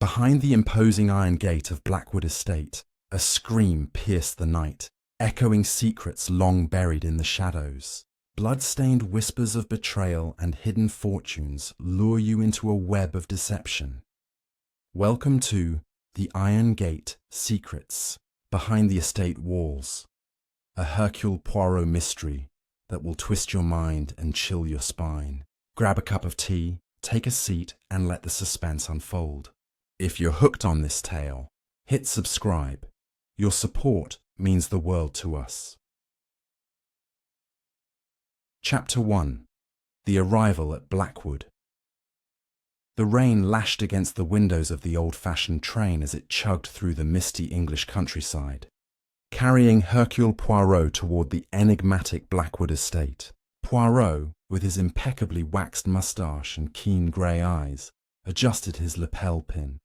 Behind the imposing iron gate of Blackwood Estate, a scream pierced the night, echoing secrets long buried in the shadows. Blood-stained whispers of betrayal and hidden fortunes lure you into a web of deception. Welcome to The Iron Gate Secrets Behind the Estate Walls, a Hercule Poirot mystery that will twist your mind and chill your spine. Grab a cup of tea, take a seat, and let the suspense unfold. If you're hooked on this tale, hit subscribe. Your support means the world to us. Chapter 1. The Arrival at Blackwood. The rain lashed against the windows of the old-fashioned train as it chugged through the misty English countryside, carrying Hercule Poirot toward the enigmatic Blackwood estate. Poirot, with his impeccably waxed moustache and keen grey eyes, adjusted his lapel pin,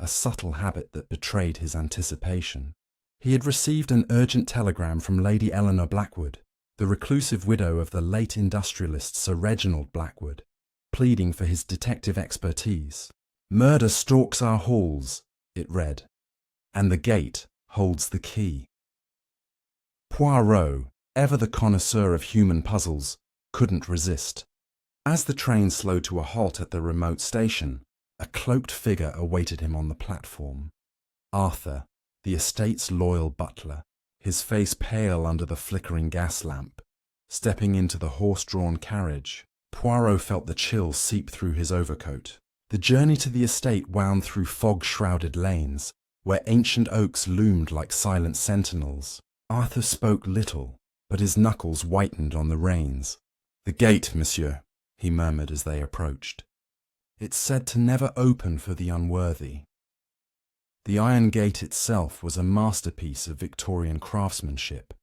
a subtle habit that betrayed his anticipation. He had received an urgent telegram from Lady Eleanor Blackwood, the reclusive widow of the late industrialist Sir Reginald Blackwood, pleading for his detective expertise. "Murder stalks our halls," it read, "and the gate holds the key." Poirot, ever the connoisseur of human puzzles, couldn't resist. As the train slowed to a halt at the remote station, a cloaked figure awaited him on the platform. Arthur, the estate's loyal butler, his face pale under the flickering gas lamp. Stepping into the horse-drawn carriage, Poirot felt the chill seep through his overcoat. The journey to the estate wound through fog-shrouded lanes, where ancient oaks loomed like silent sentinels. Arthur spoke little, but his knuckles whitened on the reins. "The gate, monsieur," he murmured as they approached. "It's said to never open for the unworthy." The iron gate itself was a masterpiece of Victorian craftsmanship,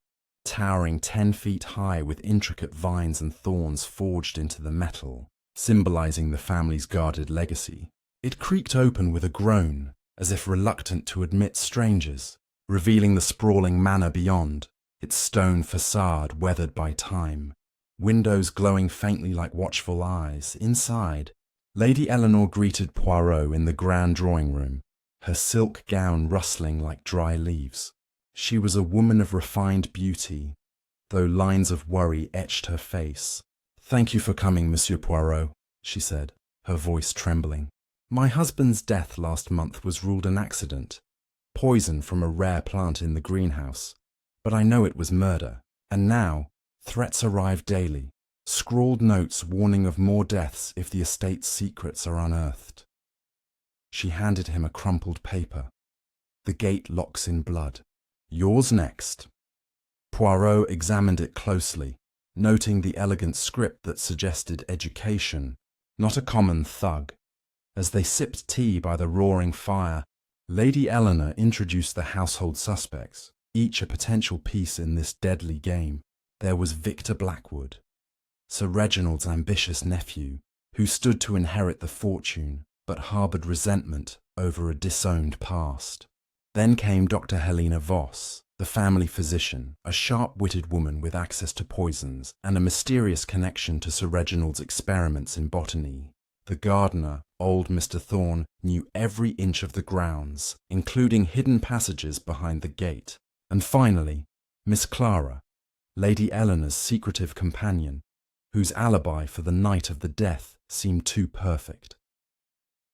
towering 10 feet high with intricate vines and thorns forged into the metal, symbolizing the family's guarded legacy. It creaked open with a groan, as if reluctant to admit strangers, revealing the sprawling manor beyond, its stone facade weathered by time, windows glowing faintly like watchful eyes. Inside, Lady Eleanor greeted Poirot in the grand drawing-room, her silk gown rustling like dry leaves. She was a woman of refined beauty, though lines of worry etched her face. "Thank you for coming, Monsieur Poirot," she said, her voice trembling. "My husband's death last month was ruled an accident, poison from a rare plant in the greenhouse, but I know it was murder, and now threats arrive daily. Scrawled notes warning of more deaths if the estate's secrets are unearthed." She handed him a crumpled paper. "The gate locks in blood. Yours next." Poirot examined it closely, noting the elegant script that suggested education, not a common thug. As they sipped tea by the roaring fire, Lady Eleanor introduced the household suspects, each a potential piece in this deadly game. There was Victor Blackwood, Sir Reginald's ambitious nephew, who stood to inherit the fortune, but harboured resentment over a disowned past. Then came Dr. Helena Voss, the family physician, a sharp-witted woman with access to poisons and a mysterious connection to Sir Reginald's experiments in botany. The gardener, old Mr. Thorne, knew every inch of the grounds, including hidden passages behind the gate. And finally, Miss Clara, Lady Eleanor's secretive companion, whose alibi for the night of the death seemed too perfect.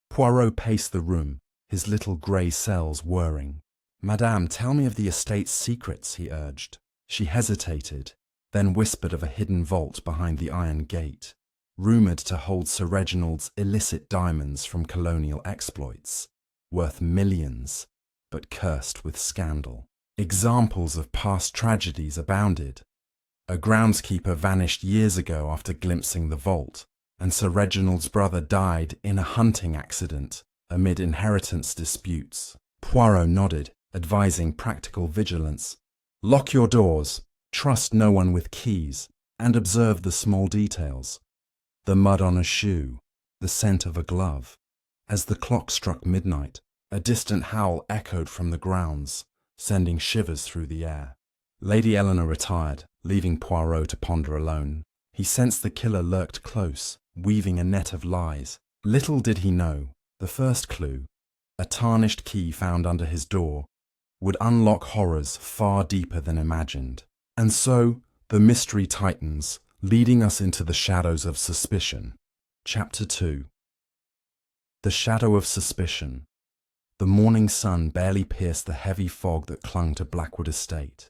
Poirot paced the room, his little grey cells whirring. "Madame, tell me of the estate's secrets," he urged. She hesitated, then whispered of a hidden vault behind the iron gate, rumoured to hold Sir Reginald's illicit diamonds from colonial exploits, worth millions, but cursed with scandal. Examples of past tragedies abounded. A groundskeeper vanished years ago after glimpsing the vault, and Sir Reginald's brother died in a hunting accident amid inheritance disputes. Poirot nodded, advising practical vigilance. "Lock your doors, trust no one with keys, and observe the small details. The mud on a shoe, the scent of a glove." As the clock struck midnight, a distant howl echoed from the grounds, sending shivers through the air. Lady Eleanor retired, leaving Poirot to ponder alone. He sensed the killer lurked close, weaving a net of lies. Little did he know, the first clue, A tarnished key found under his door would unlock horrors far deeper than imagined. And so, the mystery tightens, leading us into the shadows of suspicion. Chapter 2. The shadow of suspicion. The morning sun barely pierced the heavy fog that clung to Blackwood Estate,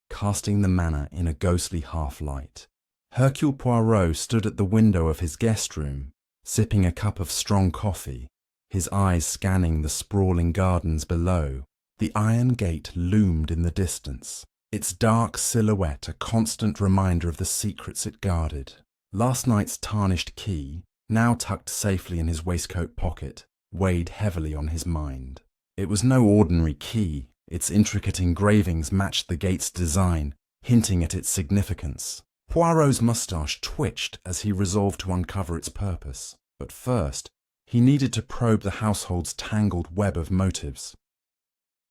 casting the manor in a ghostly half-light. Hercule Poirot stood at the window of his guest room, sipping a cup of strong coffee, his eyes scanning the sprawling gardens below. The iron gate loomed in the distance, its dark silhouette a constant reminder of the secrets it guarded. Last night's tarnished key, now tucked safely in his waistcoat pocket, weighed heavily on his mind. It was no ordinary key. Its intricate engravings matched the gate's design, hinting at its significance. Poirot's moustache twitched as he resolved to uncover its purpose. But first, he needed to probe the household's tangled web of motives.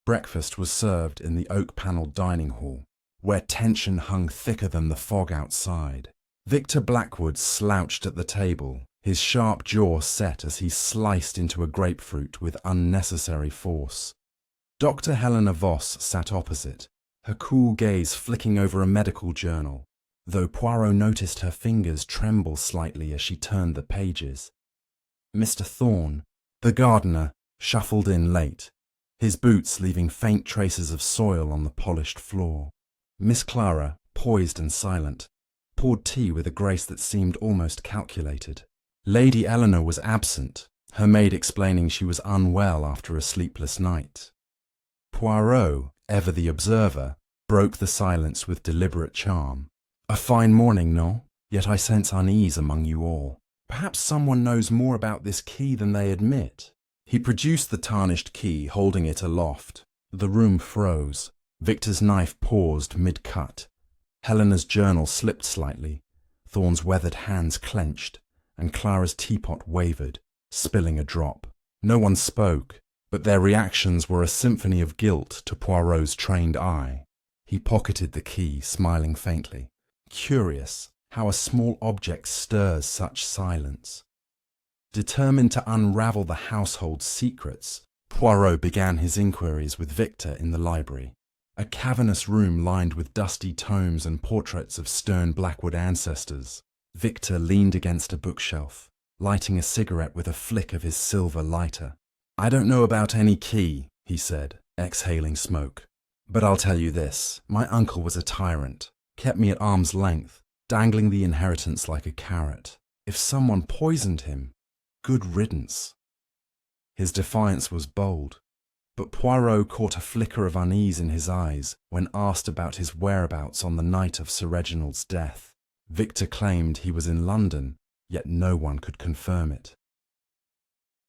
Breakfast was served in the oak-panelled dining hall, where tension hung thicker than the fog outside. Victor Blackwood slouched at the table, his sharp jaw set as he sliced into a grapefruit with unnecessary force. Dr. Helena Voss sat opposite, her cool gaze flicking over a medical journal, though Poirot noticed her fingers tremble slightly as she turned the pages. Mr. Thorne, the gardener, shuffled in late, his boots leaving faint traces of soil on the polished floor. Miss Clara, poised and silent, poured tea with a grace that seemed almost calculated. Lady Eleanor was absent, her maid explaining she was unwell after a sleepless night. Poirot, ever the observer, broke the silence with deliberate charm. "A fine morning, no? Yet I sense unease among you all. Perhaps someone knows more about this key than they admit." He produced the tarnished key, holding it aloft. The room froze. Victor's knife paused mid-cut. Helena's journal slipped slightly. Thorne's weathered hands clenched, and Clara's teapot wavered, spilling a drop. No one spoke, but their reactions were a symphony of guilt to Poirot's trained eye. He pocketed the key, smiling faintly. Curious how a small object stirs such silence. Determined to unravel the household's secrets, Poirot began his inquiries with Victor in the library, a cavernous room lined with dusty tomes and portraits of stern Blackwood ancestors. Victor leaned against a bookshelf, lighting a cigarette with a flick of his silver lighter. "I don't know about any key," he said, exhaling smoke. "But I'll tell you this, my uncle was a tyrant, kept me at arm's length, dangling the inheritance like a carrot. If someone poisoned him, good riddance." His defiance was bold, but Poirot caught a flicker of unease in his eyes when asked about his whereabouts on the night of Sir Reginald's death. Victor claimed he was in London, yet no one could confirm it.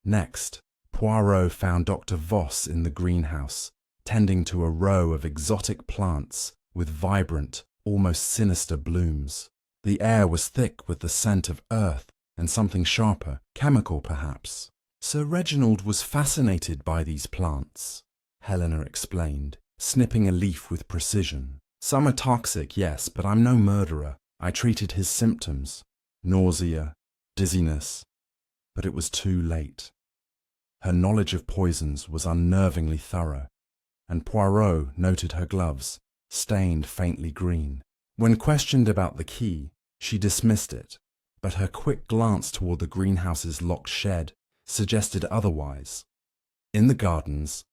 Next, Poirot found Dr. Voss in the greenhouse, tending to a row of exotic plants with vibrant, almost sinister blooms. The air was thick with the scent of earth and something sharper, chemical perhaps. Sir Reginald was fascinated by these plants, Helena explained, snipping a leaf with precision. "Some are toxic, yes, but I'm no murderer. I treated his symptoms, nausea, dizziness, but it was too late." Her knowledge of poisons was unnervingly thorough, and Poirot noted her gloves, stained faintly green. When questioned about the key, she dismissed it, but her quick glance toward the greenhouse's locked shed suggested otherwise. In the gardens,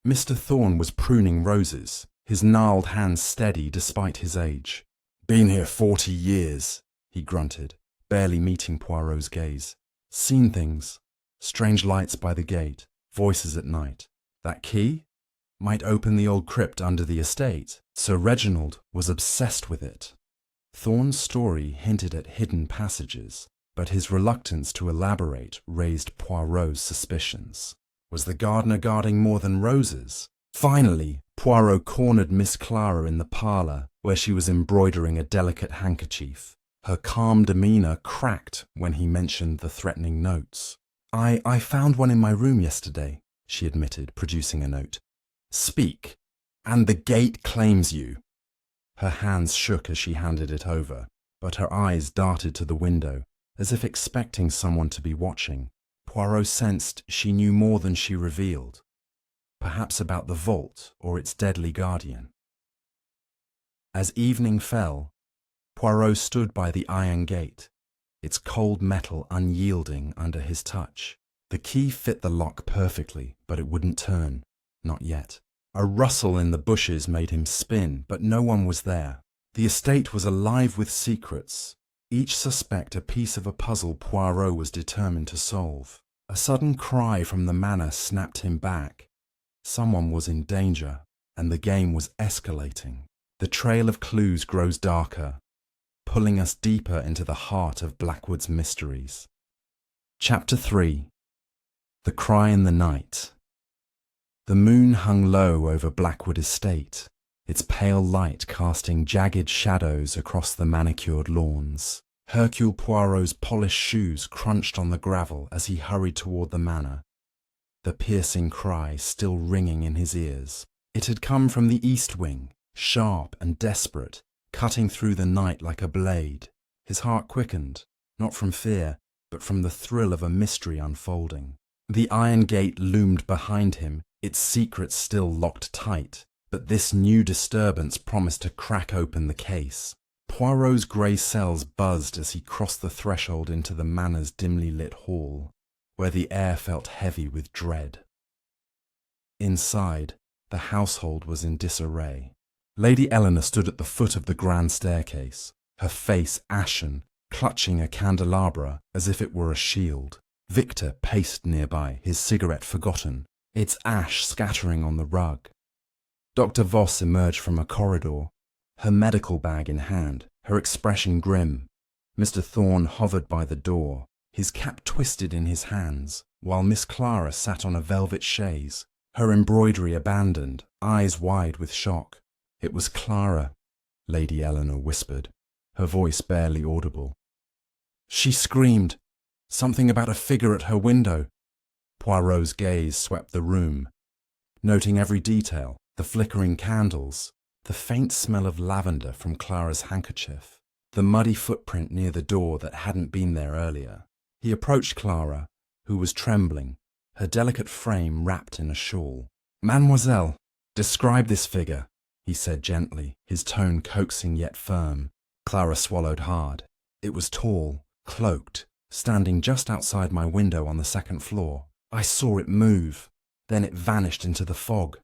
Mr. Thorne was pruning roses, his gnarled hands steady despite his age. "Been here 40 years, he grunted, barely meeting Poirot's gaze. "Seen things. Strange lights by the gate, voices at night. That key? Might open the old crypt under the estate. Sir Reginald was obsessed with it." Thorne's story hinted at hidden passages, but his reluctance to elaborate raised Poirot's suspicions. Was the gardener guarding more than roses? Finally, Poirot cornered Miss Clara in the parlour, where she was embroidering a delicate handkerchief. Her calm demeanour cracked when he mentioned the threatening notes. I found one in my room yesterday," she admitted, producing a note. "Speak, and the gate claims you." Her hands shook as she handed it over, but her eyes darted to the window, as if expecting someone to be watching. Poirot sensed she knew more than she revealed, perhaps about the vault or its deadly guardian. As evening fell, Poirot stood by the iron gate, its cold metal unyielding under his touch. The key fit the lock perfectly, but it wouldn't turn, not yet. A rustle in the bushes made him spin, but no one was there. The estate was alive with secrets, each suspect a piece of a puzzle Poirot was determined to solve. A sudden cry from the manor snapped him back. Someone was in danger, and the game was escalating. The trail of clues grows darker, pulling us deeper into the heart of Blackwood's mysteries. Chapter 3. The Cry in the Night. The moon hung low over Blackwood Estate, its pale light casting jagged shadows across the manicured lawns. Hercule Poirot's polished shoes crunched on the gravel as he hurried toward the manor, the piercing cry still ringing in his ears. It had come from the east wing, sharp and desperate, cutting through the night like a blade. His heart quickened, not from fear, but from the thrill of a mystery unfolding. The iron gate loomed behind him, its secrets still locked tight, but this new disturbance promised to crack open the case. Poirot's grey cells buzzed as he crossed the threshold into the manor's dimly lit hall, where the air felt heavy with dread. Inside, the household was in disarray. Lady Eleanor stood at the foot of the grand staircase, her face ashen, clutching a candelabra as if it were a shield. Victor paced nearby, his cigarette forgotten, its ash scattering on the rug. Dr. Voss emerged from a corridor, her medical bag in hand, her expression grim. Mr. Thorne hovered by the door, his cap twisted in his hands, while Miss Clara sat on a velvet chaise, her embroidery abandoned, eyes wide with shock. It was Clara, Lady Eleanor whispered, her voice barely audible. She screamed, something about a figure at her window. Poirot's gaze swept the room, noting every detail, the flickering candles, the faint smell of lavender from Clara's handkerchief, the muddy footprint near the door that hadn't been there earlier. He approached Clara, who was trembling, her delicate frame wrapped in a shawl. "Mademoiselle, describe this figure," he said gently, his tone coaxing yet firm. Clara swallowed hard. "It was tall, cloaked, standing just outside my window on the second floor. I saw it move, then it vanished into the fog."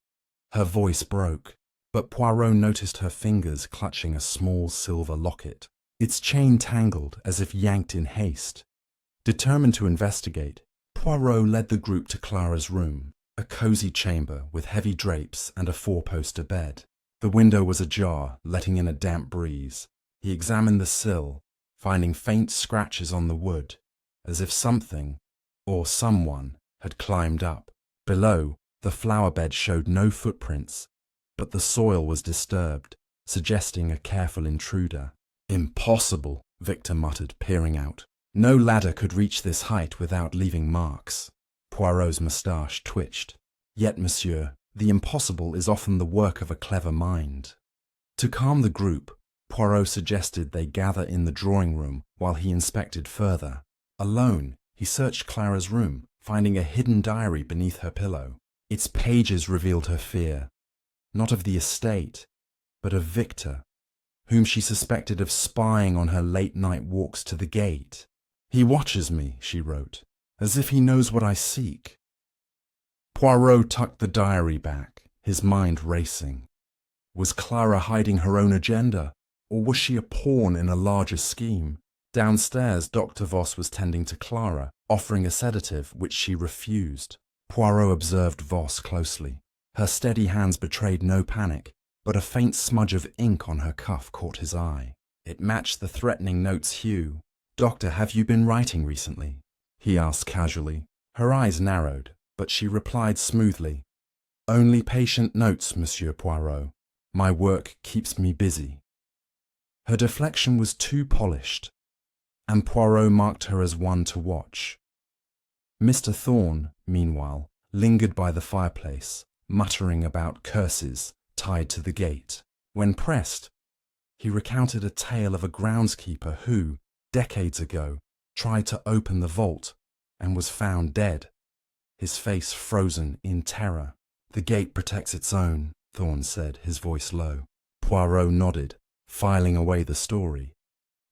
Her voice broke, but Poirot noticed her fingers clutching a small silver locket, its chain tangled as if yanked in haste. Determined to investigate, Poirot led the group to Clara's room, a cosy chamber with heavy drapes and a four-poster bed. The window was ajar, letting in a damp breeze. He examined the sill, finding faint scratches on the wood, as if something, or someone, had climbed up. Below, the flower bed showed no footprints, but the soil was disturbed, suggesting a careful intruder. "Impossible," Victor muttered, peering out. "No ladder could reach this height without leaving marks." Poirot's moustache twitched. "Yet, monsieur, the impossible is often the work of a clever mind." To calm the group, Poirot suggested they gather in the drawing room while he inspected further. Alone, he searched Clara's room, finding a hidden diary beneath her pillow. Its pages revealed her fear, not of the estate, but of Victor, whom she suspected of spying on her late-night walks to the gate. "He watches me," she wrote, "as if he knows what I seek." Poirot tucked the diary back, his mind racing. Was Clara hiding her own agenda, or was she a pawn in a larger scheme? Downstairs, Dr. Voss was tending to Clara, offering a sedative which she refused. Poirot observed Voss closely. Her steady hands betrayed no panic, but a faint smudge of ink on her cuff caught his eye. It matched the threatening note's hue. "Doctor, have you been writing recently?" he asked casually. Her eyes narrowed, but she replied smoothly, "Only patient notes, Monsieur Poirot. My work keeps me busy." Her deflection was too polished, and Poirot marked her as one to watch. Mr. Thorne, meanwhile, lingered by the fireplace, muttering about curses tied to the gate. When pressed, he recounted a tale of a groundskeeper who, decades ago, tried to open the vault, and was found dead, his face frozen in terror. "The gate protects its own," Thorne said, his voice low. Poirot nodded, filing away the story,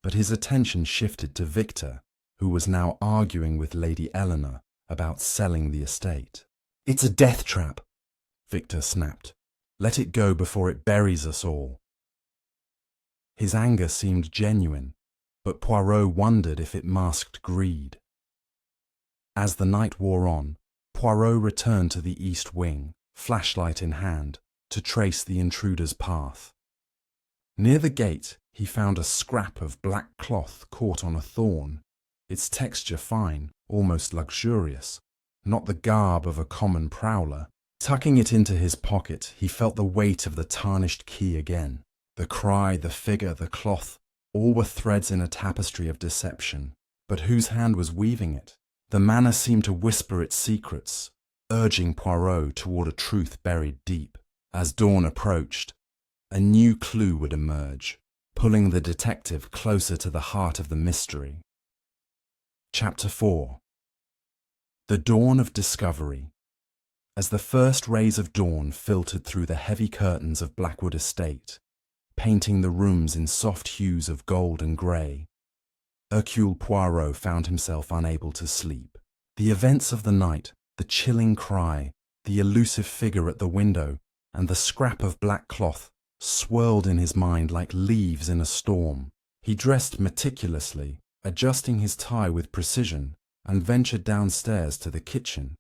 but his attention shifted to Victor, who was now arguing with Lady Eleanor about selling the estate. "It's a death trap," Victor snapped. "Let it go before it buries us all." His anger seemed genuine, but Poirot wondered if it masked greed. As the night wore on, Poirot returned to the east wing, flashlight in hand, to trace the intruder's path. Near the gate, he found a scrap of black cloth caught on a thorn, its texture fine, almost luxurious, not the garb of a common prowler. Tucking it into his pocket, he felt the weight of the tarnished key again. The cry, the figure, the cloth, all were threads in a tapestry of deception. But whose hand was weaving it? The manner seemed to whisper its secrets, urging Poirot toward a truth buried deep. As dawn approached, a new clue would emerge, pulling the detective closer to the heart of the mystery. Chapter 4. The Dawn of Discovery. As the first rays of dawn filtered through the heavy curtains of Blackwood Estate, painting the rooms in soft hues of gold and grey, Hercule Poirot found himself unable to sleep. The events of the night, the chilling cry, the elusive figure at the window, and the scrap of black cloth swirled in his mind like leaves in a storm. He dressed meticulously, adjusting his tie with precision, and ventured downstairs to the kitchen,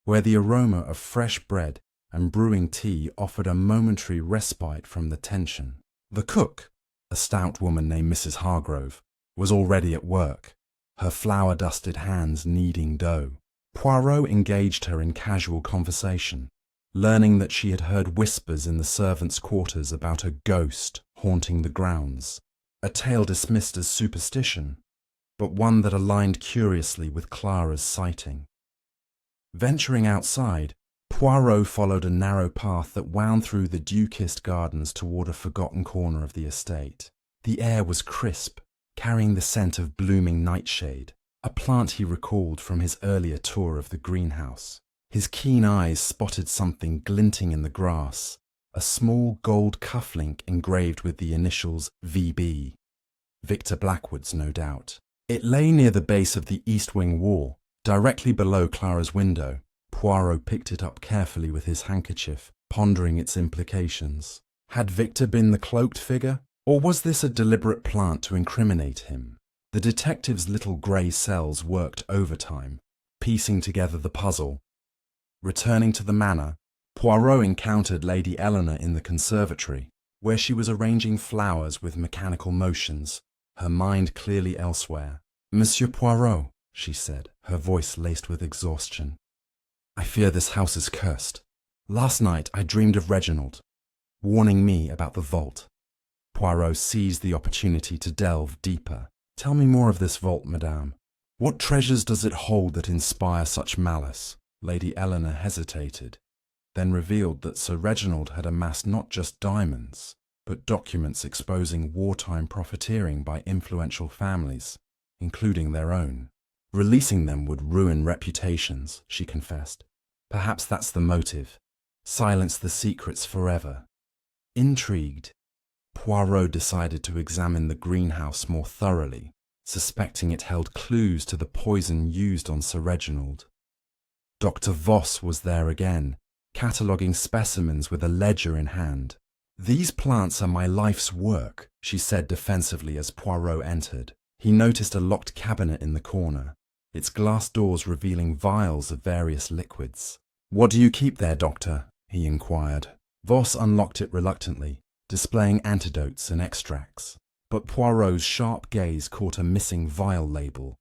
where the aroma of fresh bread and brewing tea offered a momentary respite from the tension. The cook, a stout woman named Mrs. Hargrove, was already at work, her flour-dusted hands kneading dough. Poirot engaged her in casual conversation, learning that she had heard whispers in the servants' quarters about a ghost haunting the grounds, a tale dismissed as superstition, but one that aligned curiously with Clara's sighting. Venturing outside, Poirot followed a narrow path that wound through the dew-kissed gardens toward a forgotten corner of the estate. The air was crisp, carrying the scent of blooming nightshade, a plant he recalled from his earlier tour of the greenhouse. His keen eyes spotted something glinting in the grass, a small gold cufflink engraved with the initials VB. Victor Blackwood's, no doubt. It lay near the base of the east wing wall, directly below Clara's window. Poirot picked it up carefully with his handkerchief, pondering its implications. Had Victor been the cloaked figure, or was this a deliberate plant to incriminate him? The detective's little grey cells worked overtime, piecing together the puzzle. Returning to the manor, Poirot encountered Lady Eleanor in the conservatory, where she was arranging flowers with mechanical motions, her mind clearly elsewhere. "Monsieur Poirot," she said, her voice laced with exhaustion, "I fear this house is cursed. Last night I dreamed of Reginald, warning me about the vault." Poirot seized the opportunity to delve deeper. "Tell me more of this vault, madame. What treasures does it hold that inspire such malice?" Lady Eleanor hesitated, then revealed that Sir Reginald had amassed not just diamonds, but documents exposing wartime profiteering by influential families, including their own. Releasing them would ruin reputations, she confessed. Perhaps that's the motive. Silence the secrets forever. Intrigued, Poirot decided to examine the greenhouse more thoroughly, suspecting it held clues to the poison used on Sir Reginald. Dr. Voss was there again, cataloguing specimens with a ledger in hand. "These plants are my life's work," she said defensively as Poirot entered. He noticed a locked cabinet in the corner, its glass doors revealing vials of various liquids. "What do you keep there, doctor?" he inquired. Voss unlocked it reluctantly, displaying antidotes and extracts. But Poirot's sharp gaze caught a missing vial label,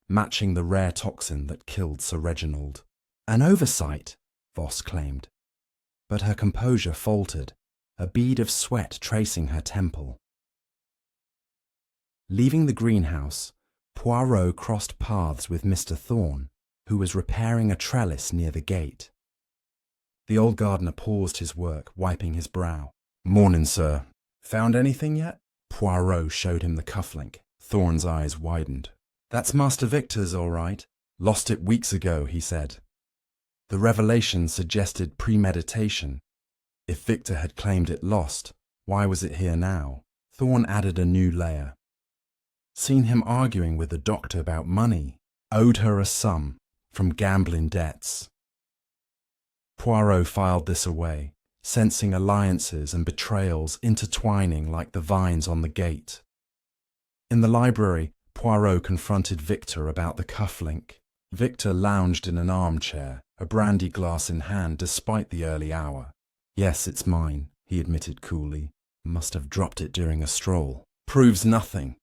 matching the rare toxin that killed Sir Reginald. "An oversight," Voss claimed. But her composure faltered, a bead of sweat tracing her temple. Leaving the greenhouse, Poirot crossed paths with Mr. Thorne, who was repairing a trellis near the gate. The old gardener paused his work, wiping his brow. "Mornin', sir. Found anything yet?" Poirot showed him the cufflink. Thorne's eyes widened. "That's Master Victor's, all right. Lost it weeks ago, he said. The revelation suggested premeditation. If Victor had claimed it lost, why was it here now? Thorne added a new layer. Seen him arguing with the doctor about money. Owed her a sum from gambling debts. Poirot filed this away, sensing alliances and betrayals intertwining like the vines on the gate. In the library, Poirot confronted Victor about the cufflink. Victor lounged in an armchair, a brandy glass in hand despite the early hour. Yes, it's mine, he admitted coolly. Must have dropped it during a stroll. Proves nothing.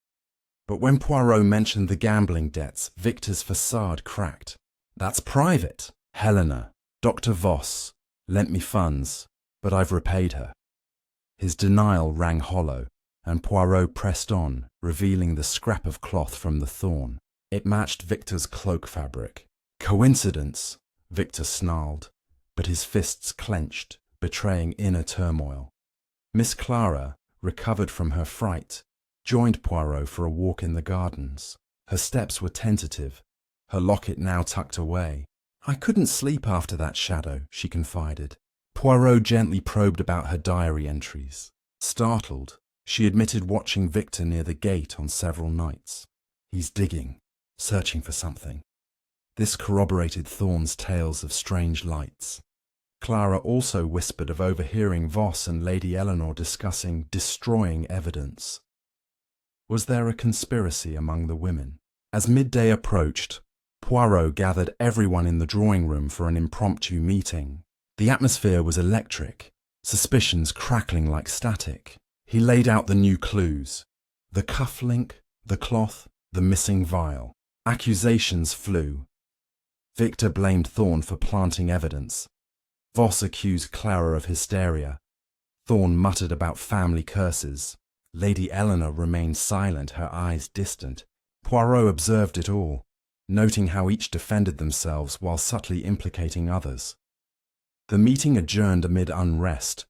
But when Poirot mentioned the gambling debts, Victor's facade cracked. That's private. Helena, Dr. Voss, lent me funds, but I've repaid her. His denial rang hollow, and Poirot pressed on, revealing the scrap of cloth from the thorn. It matched Victor's cloak fabric. Coincidence, Victor snarled, but his fists clenched, betraying inner turmoil. Miss Clara, recovered from her fright, joined Poirot for a walk in the gardens. Her steps were tentative, her locket now tucked away. I couldn't sleep after that shadow, she confided. Poirot gently probed about her diary entries. Startled, she admitted watching Victor near the gate on several nights. He's digging, searching for something. This corroborated Thorne's tales of strange lights. Clara also whispered of overhearing Voss and Lady Eleanor discussing destroying evidence. Was there a conspiracy among the women? As midday approached, Poirot gathered everyone in the drawing room for an impromptu meeting. The atmosphere was electric, suspicions crackling like static. He laid out the new clues. The cufflink, the cloth, the missing vial. Accusations flew. Victor blamed Thorne for planting evidence. Voss accused Clara of hysteria. Thorne muttered about family curses. Lady Eleanor remained silent, her eyes distant. Poirot observed it all, noting how each defended themselves while subtly implicating others. The meeting adjourned amid unrest,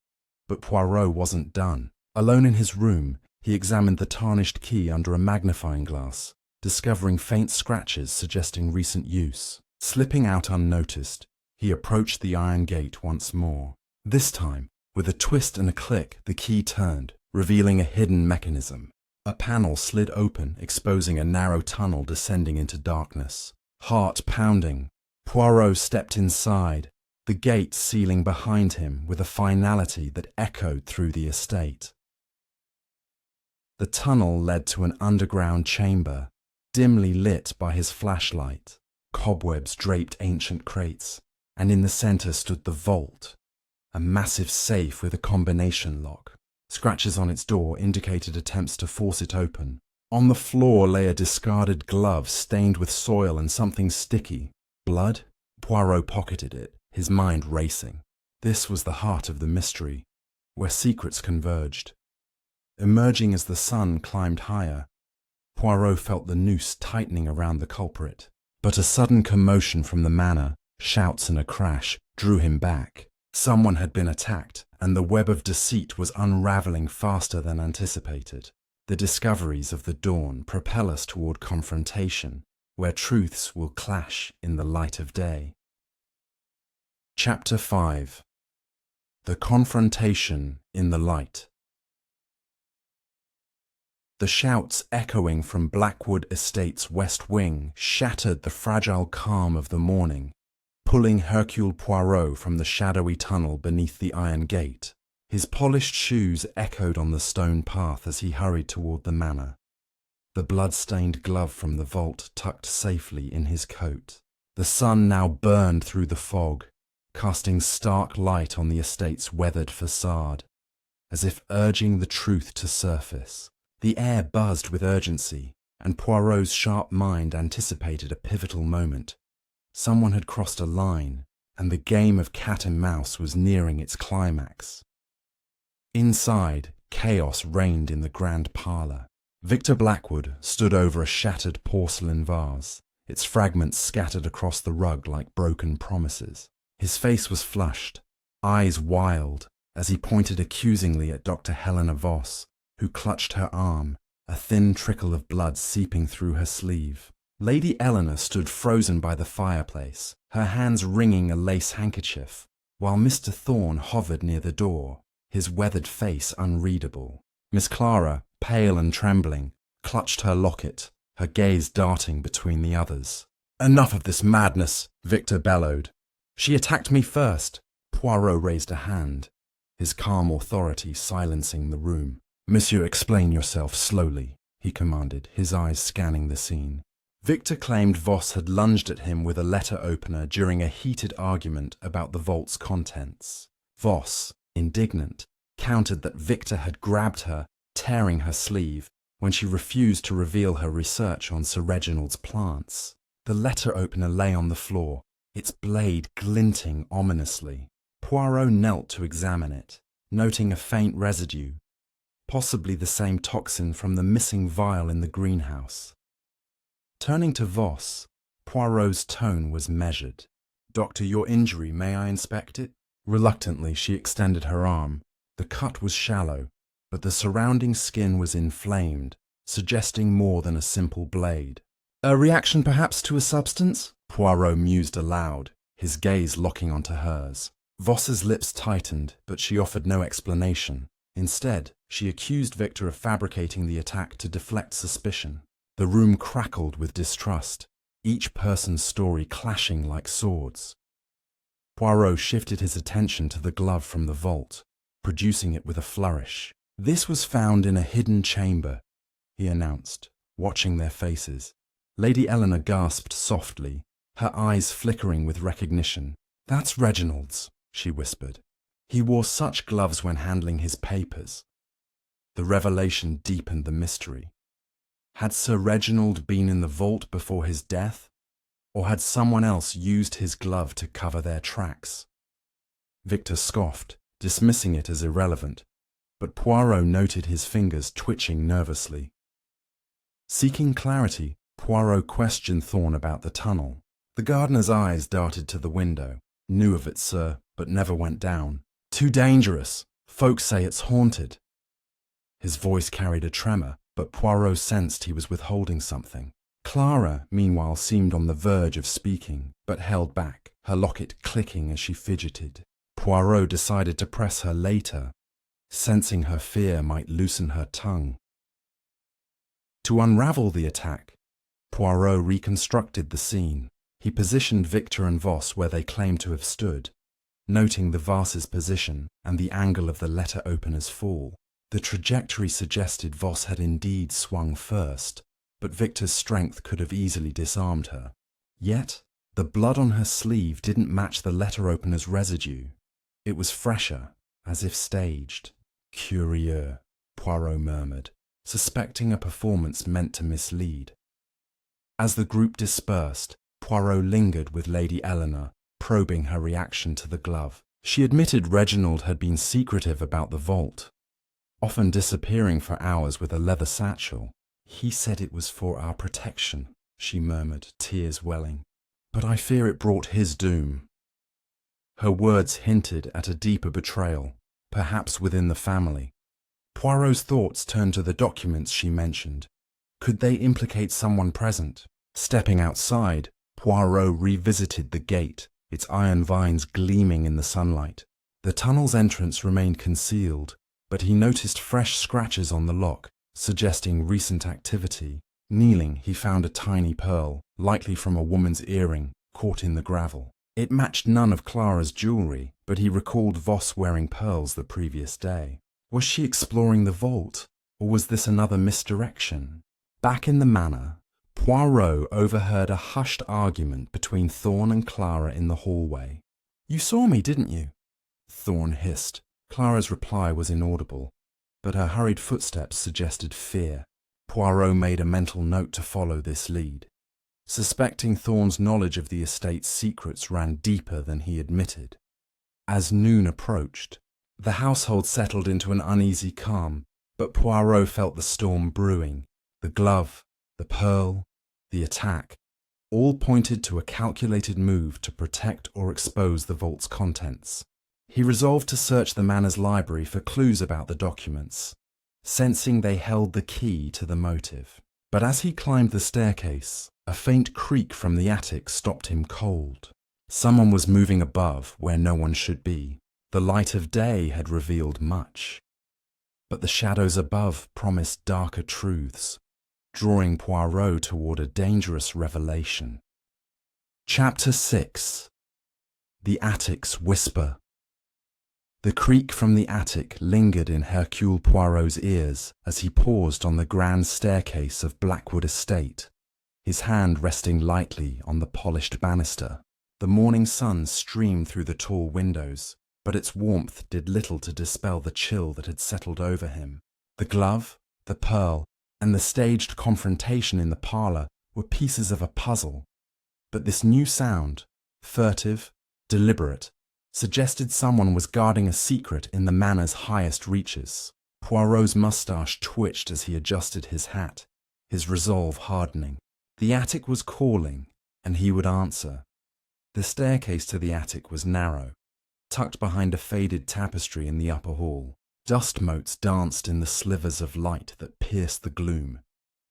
but Poirot wasn't done. Alone in his room, he examined the tarnished key under a magnifying glass, discovering faint scratches suggesting recent use. Slipping out unnoticed, he approached the iron gate once more. This time, with a twist and a click, the key turned, revealing a hidden mechanism. A panel slid open, exposing a narrow tunnel descending into darkness. Heart pounding, Poirot stepped inside, the gate sealing behind him with a finality that echoed through the estate. The tunnel led to an underground chamber, dimly lit by his flashlight. Cobwebs draped ancient crates, and in the center stood the vault, a massive safe with a combination lock. Scratches on its door indicated attempts to force it open. On the floor lay a discarded glove stained with soil and something sticky. Blood? Poirot pocketed it, his mind racing. This was the heart of the mystery, where secrets converged. Emerging as the sun climbed higher, Poirot felt the noose tightening around the culprit. But a sudden commotion from the manor, shouts and a crash, drew him back. Someone had been attacked, and the web of deceit was unraveling faster than anticipated. The discoveries of the dawn propel us toward confrontation, where truths will clash in the light of day. Chapter 5. The Confrontation in the Light. The shouts echoing from Blackwood Estate's west wing shattered the fragile calm of the morning, pulling Hercule Poirot from the shadowy tunnel beneath the iron gate. His polished shoes echoed on the stone path as he hurried toward the manor, the blood-stained glove from the vault tucked safely in his coat. The sun now burned through the fog, casting stark light on the estate's weathered facade, as if urging the truth to surface. The air buzzed with urgency, and Poirot's sharp mind anticipated a pivotal moment. Someone had crossed a line, and the game of cat and mouse was nearing its climax. Inside, chaos reigned in the grand parlour. Victor Blackwood stood over a shattered porcelain vase, its fragments scattered across the rug like broken promises. His face was flushed, eyes wild, as he pointed accusingly at Dr. Helena Voss, who clutched her arm, a thin trickle of blood seeping through her sleeve. Lady Eleanor stood frozen by the fireplace, her hands wringing a lace handkerchief, while Mr. Thorne hovered near the door, his weathered face unreadable. Miss Clara, pale and trembling, clutched her locket, her gaze darting between the others. "Enough of this madness," Victor bellowed. "She attacked me first." Poirot raised a hand, his calm authority silencing the room. "Monsieur, explain yourself slowly," he commanded, his eyes scanning the scene. Victor claimed Voss had lunged at him with a letter opener during a heated argument about the vault's contents. Voss, indignant, countered that Victor had grabbed her, tearing her sleeve, when she refused to reveal her research on Sir Reginald's plants. The letter opener lay on the floor, its blade glinting ominously. Poirot knelt to examine it, noting a faint residue, possibly the same toxin from the missing vial in the greenhouse. Turning to Voss, Poirot's tone was measured. "Doctor, your injury, may I inspect it?" Reluctantly, she extended her arm. The cut was shallow, but the surrounding skin was inflamed, suggesting more than a simple blade. "A reaction perhaps to a substance?" Poirot mused aloud, his gaze locking onto hers. Voss's lips tightened, but she offered no explanation. Instead, she accused Victor of fabricating the attack to deflect suspicion. The room crackled with distrust, each person's story clashing like swords. Poirot shifted his attention to the glove from the vault, producing it with a flourish. "This was found in a hidden chamber," he announced, watching their faces. Lady Eleanor gasped softly, her eyes flickering with recognition. "That's Reginald's," she whispered. "He wore such gloves when handling his papers." The revelation deepened the mystery. Had Sir Reginald been in the vault before his death, or had someone else used his glove to cover their tracks? Victor scoffed, dismissing it as irrelevant, but Poirot noted his fingers twitching nervously. Seeking clarity, Poirot questioned Thorne about the tunnel. The gardener's eyes darted to the window. "Knew of it, sir, but never went down. Too dangerous. Folks say it's haunted." His voice carried a tremor, but Poirot sensed he was withholding something. Clara, meanwhile, seemed on the verge of speaking, but held back, her locket clicking as she fidgeted. Poirot decided to press her later, sensing her fear might loosen her tongue. To unravel the attack, Poirot reconstructed the scene. He positioned Victor and Voss where they claimed to have stood, noting the vase's position and the angle of the letter opener's fall. The trajectory suggested Voss had indeed swung first, but Victor's strength could have easily disarmed her. Yet, the blood on her sleeve didn't match the letter opener's residue. It was fresher, as if staged. "Curieux," Poirot murmured, suspecting a performance meant to mislead. As the group dispersed, Poirot lingered with Lady Eleanor, probing her reaction to the glove. She admitted Reginald had been secretive about the vault, often disappearing for hours with a leather satchel. "He said it was for our protection," she murmured, tears welling. "But I fear it brought his doom." Her words hinted at a deeper betrayal, perhaps within the family. Poirot's thoughts turned to the documents she mentioned. Could they implicate someone present? Stepping outside, Poirot revisited the gate, its iron vines gleaming in the sunlight. The tunnel's entrance remained concealed, but he noticed fresh scratches on the lock, suggesting recent activity. Kneeling, he found a tiny pearl, likely from a woman's earring, caught in the gravel. It matched none of Clara's jewellery, but he recalled Voss wearing pearls the previous day. Was she exploring the vault, or was this another misdirection? Back in the manor, Poirot overheard a hushed argument between Thorne and Clara in the hallway. "You saw me, didn't you?" Thorne hissed. Clara's reply was inaudible, but her hurried footsteps suggested fear. Poirot made a mental note to follow this lead. Suspecting Thorne's knowledge of the estate's secrets ran deeper than he admitted. As noon approached, the household settled into an uneasy calm, but Poirot felt the storm brewing. The glove, the pearl, the attack, all pointed to a calculated move to protect or expose the vault's contents. He resolved to search the manor's library for clues about the documents, sensing they held the key to the motive. But as he climbed the staircase, A faint creak from the attic stopped him cold. Someone was moving above where no one should be. The light of day had revealed much, but the shadows above promised darker truths, drawing Poirot toward a dangerous revelation. Chapter 6. The Attic's Whisper. The creak from the attic lingered in Hercule Poirot's ears as he paused on the grand staircase of Blackwood Estate, his hand resting lightly on the polished banister. The morning sun streamed through the tall windows, but its warmth did little to dispel the chill that had settled over him. The glove, the pearl, and the staged confrontation in the parlour were pieces of a puzzle. But this new sound, furtive, deliberate, suggested someone was guarding a secret in the manor's highest reaches. Poirot's moustache twitched as he adjusted his hat, his resolve hardening. The attic was calling, and he would answer. The staircase to the attic was narrow, tucked behind a faded tapestry in the upper hall. Dust motes danced in the slivers of light that pierced the gloom,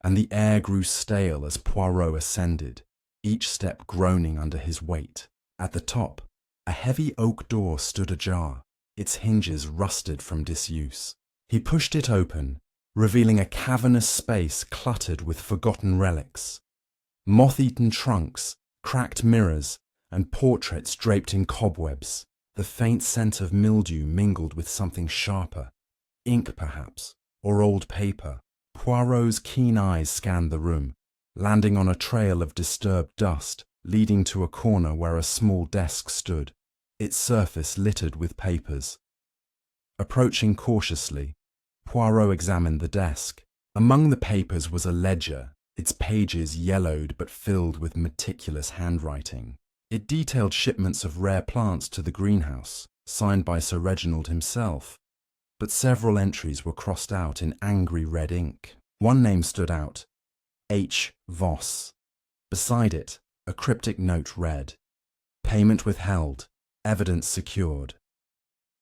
and the air grew stale as Poirot ascended, each step groaning under his weight. At the top, a heavy oak door stood ajar, its hinges rusted from disuse. He pushed it open, revealing a cavernous space cluttered with forgotten relics. Moth-eaten trunks, cracked mirrors, and portraits draped in cobwebs. The faint scent of mildew mingled with something sharper, ink perhaps, or old paper. Poirot's keen eyes scanned the room, landing on a trail of disturbed dust leading to a corner where a small desk stood, its surface littered with papers. Approaching cautiously, Poirot examined the desk. Among the papers was a ledger, its pages yellowed but filled with meticulous handwriting. It detailed shipments of rare plants to the greenhouse, signed by Sir Reginald himself, but several entries were crossed out in angry red ink. One name stood out, H. Voss. Beside it, a cryptic note read, "Payment withheld, evidence secured."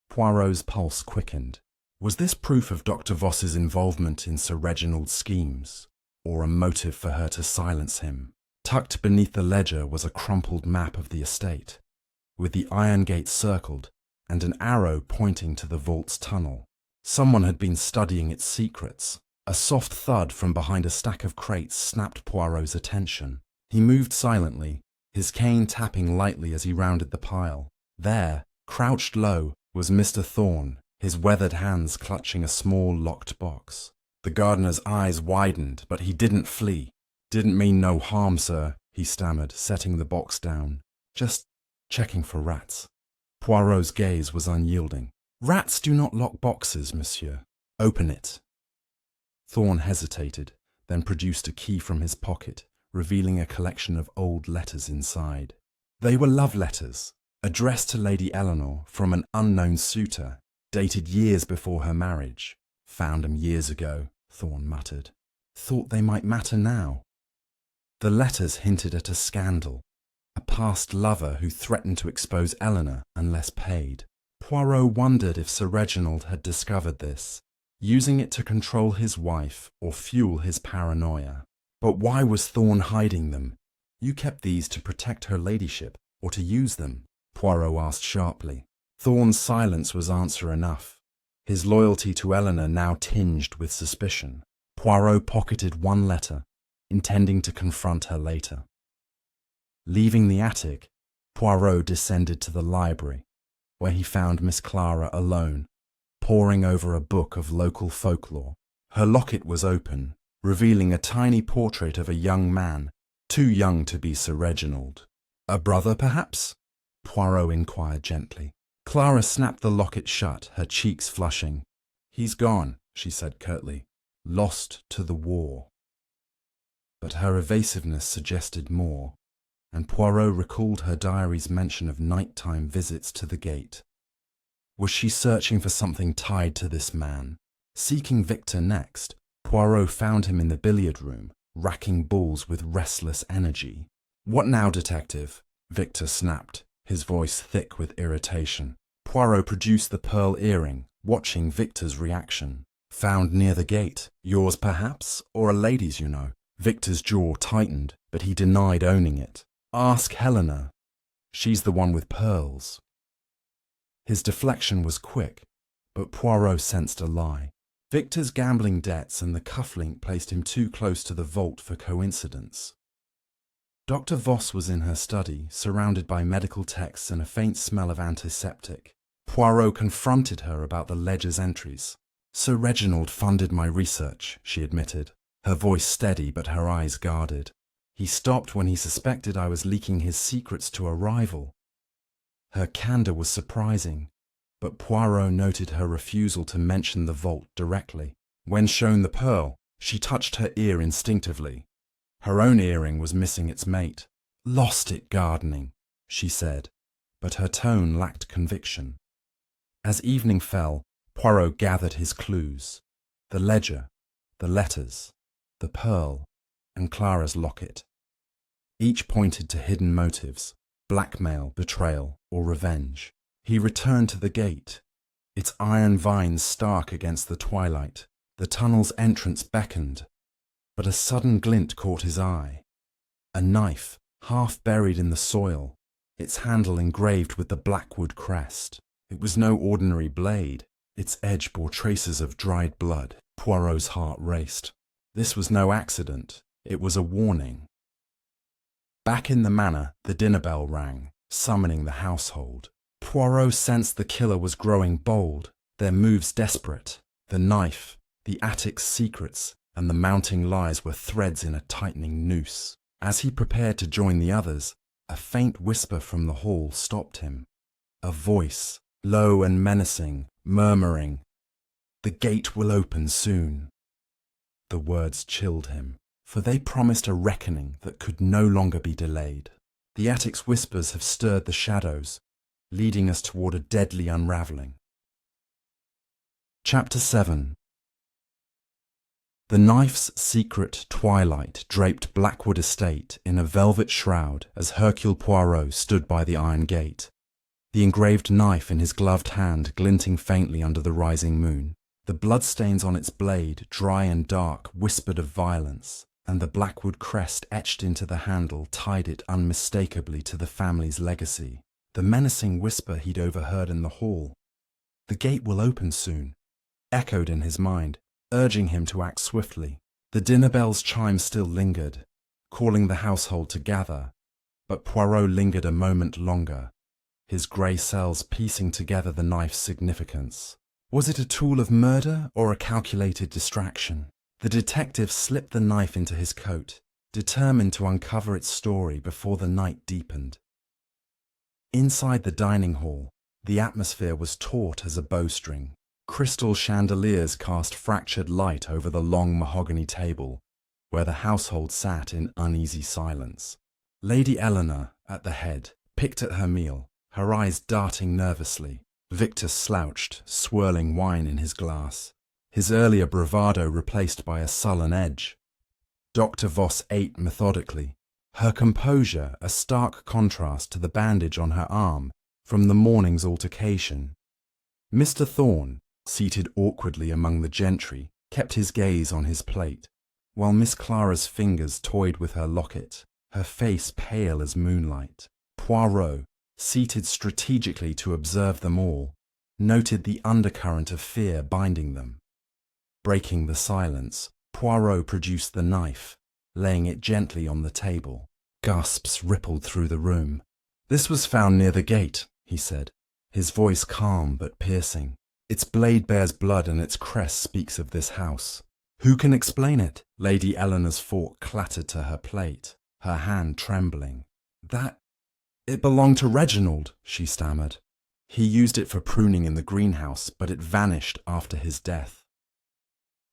Poirot's pulse quickened. Was this proof of Dr. Voss's involvement in Sir Reginald's schemes, or a motive for her to silence him? Tucked beneath the ledger was a crumpled map of the estate, with the iron gate circled and an arrow pointing to the vault's tunnel. Someone had been studying its secrets. A soft thud from behind a stack of crates snapped Poirot's attention. He moved silently, his cane tapping lightly as he rounded the pile. There, crouched low, was Mr. Thorne, his weathered hands clutching a small locked box. The gardener's eyes widened, but he didn't flee. "Didn't mean no harm, sir," he stammered, setting the box down. "Just checking for rats." Poirot's gaze was unyielding. "Rats do not lock boxes, monsieur. Open it." Thorne hesitated, then produced a key from his pocket, revealing a collection of old letters inside. They were love letters, addressed to Lady Eleanor from an unknown suitor, dated years before her marriage. "Found 'em years ago," Thorne muttered. "Thought they might matter now." The letters hinted at a scandal, a past lover who threatened to expose Eleanor unless paid. Poirot wondered if Sir Reginald had discovered this, using it to control his wife or fuel his paranoia. But why was Thorne hiding them? "You kept these to protect her ladyship, or to use them?" Poirot asked sharply. Thorne's silence was answer enough, his loyalty to Eleanor now tinged with suspicion. Poirot pocketed one letter, intending to confront her later. Leaving the attic, Poirot descended to the library, where he found Miss Clara alone, poring over a book of local folklore. Her locket was open, revealing a tiny portrait of a young man, too young to be Sir Reginald. "A brother, perhaps?" Poirot inquired gently. Clara snapped the locket shut, her cheeks flushing. "He's gone," she said curtly. "Lost to the war." But her evasiveness suggested more, and Poirot recalled her diary's mention of nighttime visits to the gate. Was she searching for something tied to this man? Seeking Victor next, Poirot found him in the billiard room, racking balls with restless energy. "What now, detective?" Victor snapped, his voice thick with irritation. Poirot produced the pearl earring, watching Victor's reaction. "Found near the gate. Yours, perhaps, or a lady's, you know." Victor's jaw tightened, but he denied owning it. Ask Helena. She's the one with pearls. His deflection was quick, but Poirot sensed a lie. Victor's gambling debts and the cufflink placed him too close to the vault for coincidence. Dr. Voss was in her study, surrounded by medical texts and a faint smell of antiseptic. Poirot confronted her about the ledger's entries. Sir Reginald funded my research, she admitted, her voice steady but her eyes guarded. He stopped when he suspected I was leaking his secrets to a rival. Her candour was surprising, but Poirot noted her refusal to mention the vault directly. When shown the pearl, she touched her ear instinctively. Her own earring was missing its mate. Lost it gardening, she said, but her tone lacked conviction. As evening fell, Poirot gathered his clues. The ledger, the letters, the pearl, and Clara's locket. Each pointed to hidden motives: blackmail, betrayal, or revenge. He returned to the gate, its iron vines stark against the twilight. The tunnel's entrance beckoned, but a sudden glint caught his eye. A knife, half buried in the soil, its handle engraved with the Blackwood crest. It was no ordinary blade. Its edge bore traces of dried blood. Poirot's heart raced. This was no accident. It was a warning. Back in the manor, the dinner bell rang, summoning the household. Poirot sensed the killer was growing bold, their moves desperate. The knife, the attic's secrets, and the mounting lies were threads in a tightening noose. As he prepared to join the others, a faint whisper from the hall stopped him. A voice, low and menacing, murmuring, "The gate will open soon." The words chilled him, for they promised a reckoning that could no longer be delayed. The attic's whispers have stirred the shadows, leading us toward a deadly unravelling. Chapter 7. The knife's secret twilight draped Blackwood Estate in a velvet shroud as Hercule Poirot stood by the iron gate, the engraved knife in his gloved hand glinting faintly under the rising moon. The bloodstains on its blade, dry and dark, whispered of violence, and the Blackwood crest etched into the handle tied it unmistakably to the family's legacy. The menacing whisper he'd overheard in the hall, "The gate will open soon," echoed in his mind, urging him to act swiftly. The dinner bell's chime still lingered, calling the household to gather, but Poirot lingered a moment longer, his grey cells piecing together the knife's significance. Was it a tool of murder or a calculated distraction? The detective slipped the knife into his coat, determined to uncover its story before the night deepened. Inside the dining hall, the atmosphere was taut as a bowstring. Crystal chandeliers cast fractured light over the long mahogany table, where the household sat in uneasy silence. Lady Eleanor, at the head, picked at her meal, her eyes darting nervously. Victor slouched, swirling wine in his glass, his earlier bravado replaced by a sullen edge. Dr. Voss ate methodically, her composure a stark contrast to the bandage on her arm from the morning's altercation. Mr. Thorne, seated awkwardly among the gentry, kept his gaze on his plate, while Miss Clara's fingers toyed with her locket, her face pale as moonlight. Poirot, seated strategically to observe them all, noted the undercurrent of fear binding them. Breaking the silence, Poirot produced the knife, laying it gently on the table. Gasps rippled through the room. "This was found near the gate," he said, his voice calm but piercing. "Its blade bears blood and its crest speaks of this house. Who can explain it?" Lady Eleanor's fork clattered to her plate, her hand trembling. It belonged to Reginald," she stammered. "He used it for pruning in the greenhouse, but it vanished after his death."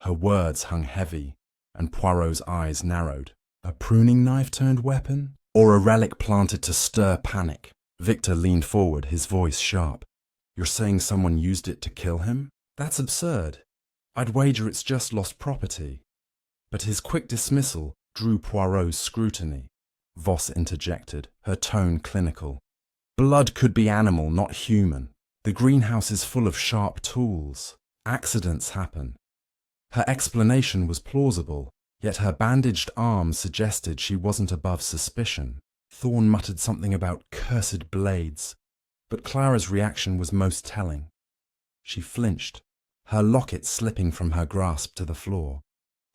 Her words hung heavy, and Poirot's eyes narrowed. A pruning knife turned weapon? Or a relic planted to stir panic? Victor leaned forward, his voice sharp. "You're saying someone used it to kill him? That's absurd. I'd wager it's just lost property." But his quick dismissal drew Poirot's scrutiny. Voss interjected, her tone clinical. "Blood could be animal, not human. The greenhouse is full of sharp tools. Accidents happen." Her explanation was plausible, Yet her bandaged arm suggested she wasn't above suspicion. Thorne muttered something about cursed blades, but Clara's reaction was most telling. She flinched, her locket slipping from her grasp to the floor.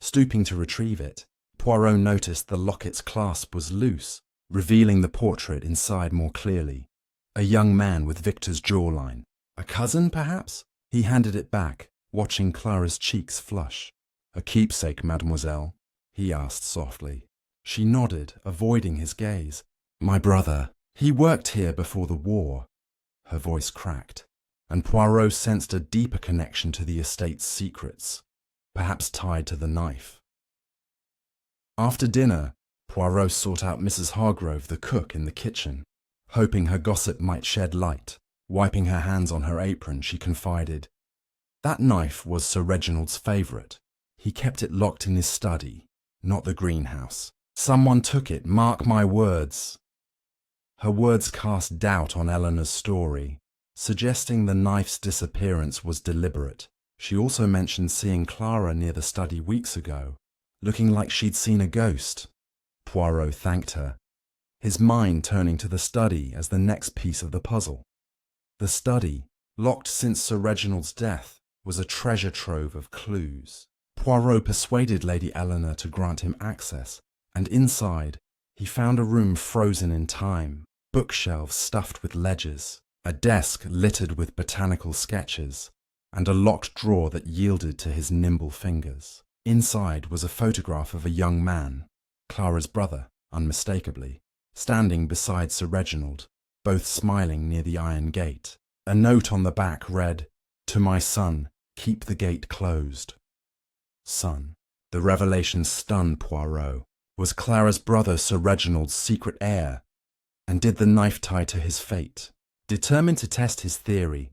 Stooping to retrieve it, Poirot noticed the locket's clasp was loose, revealing the portrait inside more clearly. A young man with Victor's jawline. A cousin, perhaps? He handed it back, watching Clara's cheeks flush. "A keepsake, mademoiselle?" he asked softly. She nodded, avoiding his gaze. "My brother. He worked here before the war." Her voice cracked, and Poirot sensed a deeper connection to the estate's secrets, perhaps tied to the knife. After dinner, Poirot sought out Mrs. Hargrove, the cook, in the kitchen. Hoping her gossip might shed light, wiping her hands on her apron, she confided, "That knife was Sir Reginald's favourite. He kept it locked in his study, not the greenhouse. Someone took it, mark my words." Her words cast doubt on Eleanor's story, suggesting the knife's disappearance was deliberate. She also mentioned seeing Clara near the study weeks ago, looking like she'd seen a ghost. Poirot thanked her, his mind turning to the study as the next piece of the puzzle. The study, locked since Sir Reginald's death, was a treasure trove of clues. Poirot persuaded Lady Eleanor to grant him access, and inside, he found a room frozen in time, bookshelves stuffed with ledgers, a desk littered with botanical sketches, and a locked drawer that yielded to his nimble fingers. Inside was a photograph of a young man, Clara's brother, unmistakably, standing beside Sir Reginald, both smiling near the iron gate. A note on the back read, "To my son, keep the gate closed." Son. The revelation stunned Poirot. Was Clara's brother Sir Reginald's secret heir? And did the knife tie to his fate? Determined to test his theory,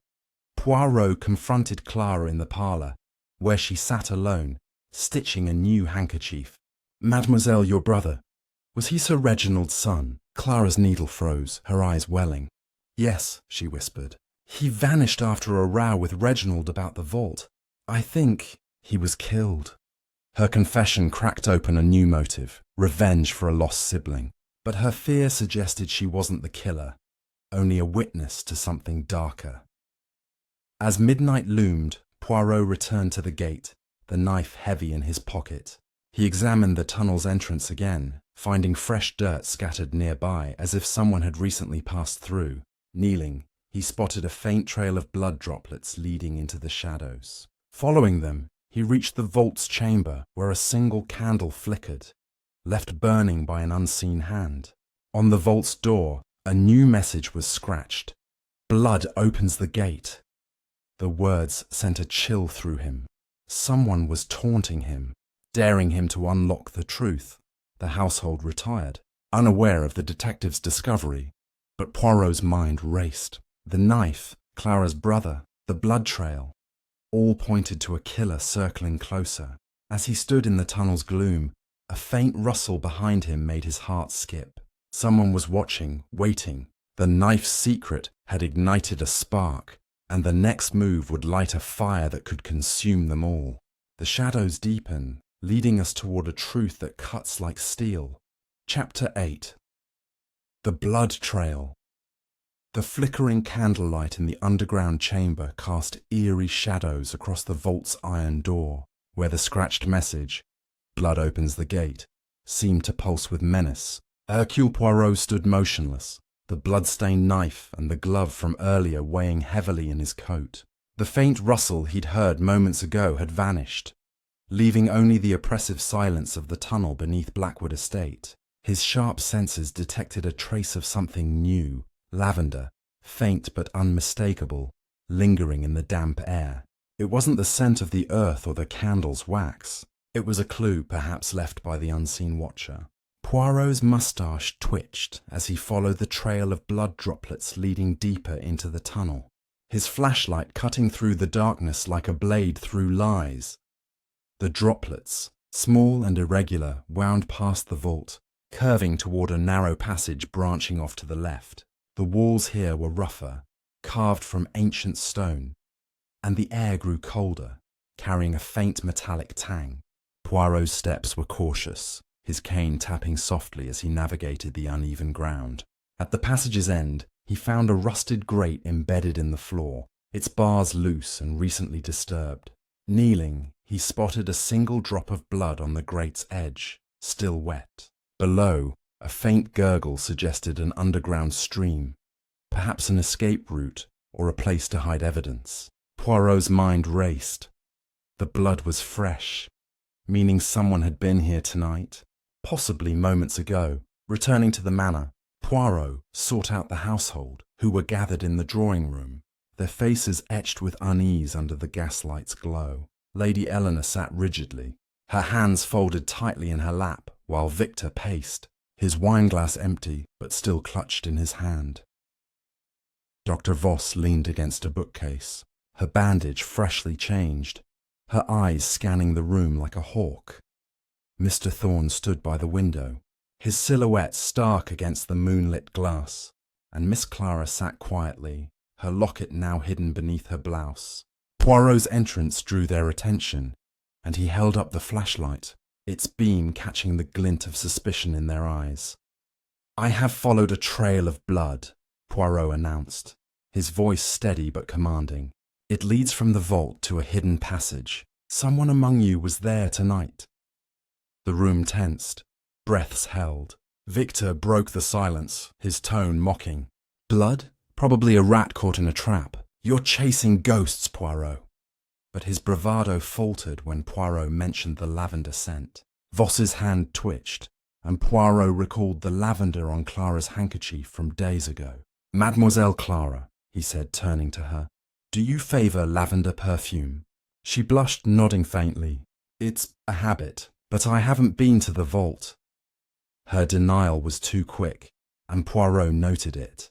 Poirot confronted Clara in the parlour, where she sat alone, stitching a new handkerchief. "Mademoiselle, your brother, was he Sir Reginald's son?" Clara's needle froze, her eyes welling. "Yes," she whispered. "He vanished after a row with Reginald about the vault. I think he was killed." Her confession cracked open a new motive, revenge for a lost sibling. But her fear suggested she wasn't the killer, only a witness to something darker. As midnight loomed, Poirot returned to the gate, the knife heavy in his pocket. He examined the tunnel's entrance again, finding fresh dirt scattered nearby as if someone had recently passed through. Kneeling, he spotted a faint trail of blood droplets leading into the shadows. Following them, he reached the vault's chamber where a single candle flickered, left burning by an unseen hand. On the vault's door, a new message was scratched. "Blood opens the gate." The words sent a chill through him. Someone was taunting him, daring him to unlock the truth. The household retired, unaware of the detective's discovery, but Poirot's mind raced. The knife, Clara's brother, the blood trail, all pointed to a killer circling closer. As he stood in the tunnel's gloom, a faint rustle behind him made his heart skip. Someone was watching, waiting. The knife's secret had ignited a spark, and the next move would light a fire that could consume them all. The shadows deepen, leading us toward a truth that cuts like steel. Chapter 8. The Blood Trail. The flickering candlelight in the underground chamber cast eerie shadows across the vault's iron door, where the scratched message, "Blood opens the gate," seemed to pulse with menace. Hercule Poirot stood motionless, the blood-stained knife and the glove from earlier weighing heavily in his coat. The faint rustle he'd heard moments ago had vanished, leaving only the oppressive silence of the tunnel beneath Blackwood Estate. His sharp senses detected a trace of something new, lavender, faint but unmistakable, lingering in the damp air. It wasn't the scent of the earth or the candle's wax. It was a clue perhaps left by the unseen watcher. Poirot's moustache twitched as he followed the trail of blood droplets leading deeper into the tunnel, his flashlight cutting through the darkness like a blade through lies. The droplets, small and irregular, wound past the vault, curving toward a narrow passage branching off to the left. The walls here were rougher, carved from ancient stone, and the air grew colder, carrying a faint metallic tang. Poirot's steps were cautious, his cane tapping softly as he navigated the uneven ground. At the passage's end, he found a rusted grate embedded in the floor, its bars loose and recently disturbed. Kneeling, he spotted a single drop of blood on the grate's edge, still wet. Below, a faint gurgle suggested an underground stream, perhaps an escape route or a place to hide evidence. Poirot's mind raced. The blood was fresh, meaning someone had been here tonight, possibly moments ago. Returning to the manor, Poirot sought out the household, who were gathered in the drawing room, their faces etched with unease under the gaslight's glow. Lady Eleanor sat rigidly, her hands folded tightly in her lap, while Victor paced, his wineglass empty but still clutched in his hand. Dr. Voss leaned against a bookcase, her bandage freshly changed, her eyes scanning the room like a hawk. Mr. Thorne stood by the window, his silhouette stark against the moonlit glass, and Miss Clara sat quietly, her locket now hidden beneath her blouse. Poirot's entrance drew their attention, and he held up the flashlight, its beam catching the glint of suspicion in their eyes. "I have followed a trail of blood," Poirot announced, his voice steady but commanding. "It leads from the vault to a hidden passage. Someone among you was there tonight." The room tensed, breaths held. Victor broke the silence, his tone mocking. "Blood? Probably a rat caught in a trap. You're chasing ghosts, Poirot." But his bravado faltered when Poirot mentioned the lavender scent. Voss's hand twitched, and Poirot recalled the lavender on Clara's handkerchief from days ago. "Mademoiselle Clara," he said, turning to her, "do you favour lavender perfume?" She blushed, nodding faintly. "It's a habit, but I haven't been to the vault." Her denial was too quick, and Poirot noted it.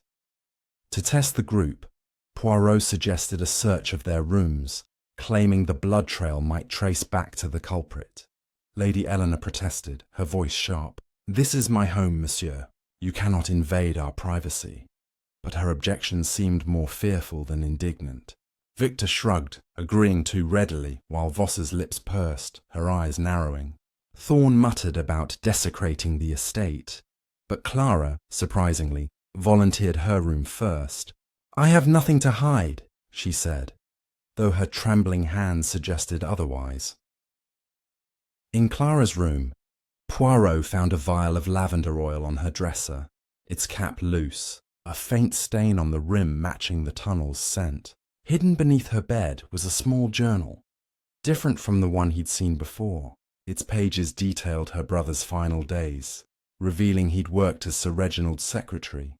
To test the group, Poirot suggested a search of their rooms, claiming the blood trail might trace back to the culprit. Lady Eleanor protested, her voice sharp. "This is my home, monsieur. You cannot invade our privacy." But her objection seemed more fearful than indignant. Victor shrugged, agreeing too readily, while Voss's lips pursed, her eyes narrowing. Thorne muttered about desecrating the estate, but Clara, surprisingly, volunteered her room first. "I have nothing to hide," she said, though her trembling hands suggested otherwise. In Clara's room, Poirot found a vial of lavender oil on her dresser, its cap loose, a faint stain on the rim matching the tunnel's scent. Hidden beneath her bed was a small journal, different from the one he'd seen before. Its pages detailed her brother's final days, revealing he'd worked as Sir Reginald's secretary,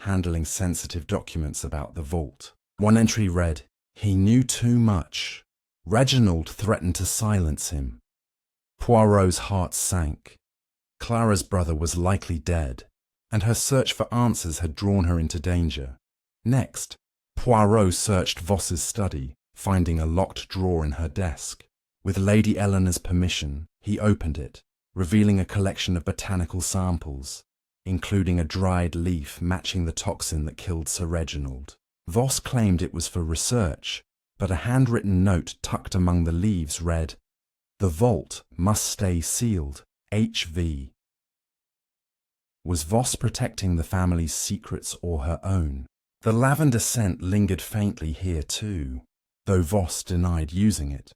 handling sensitive documents about the vault. One entry read, "He knew too much. Reginald threatened to silence him." Poirot's heart sank. Clara's brother was likely dead, and her search for answers had drawn her into danger. Next, Poirot searched Voss's study, finding a locked drawer in her desk. With Lady Eleanor's permission, he opened it, revealing a collection of botanical samples, including a dried leaf matching the toxin that killed Sir Reginald. Voss claimed it was for research, but a handwritten note tucked among the leaves read, "The vault must stay sealed, H.V." Was Voss protecting the family's secrets or her own? The lavender scent lingered faintly here too, though Voss denied using it.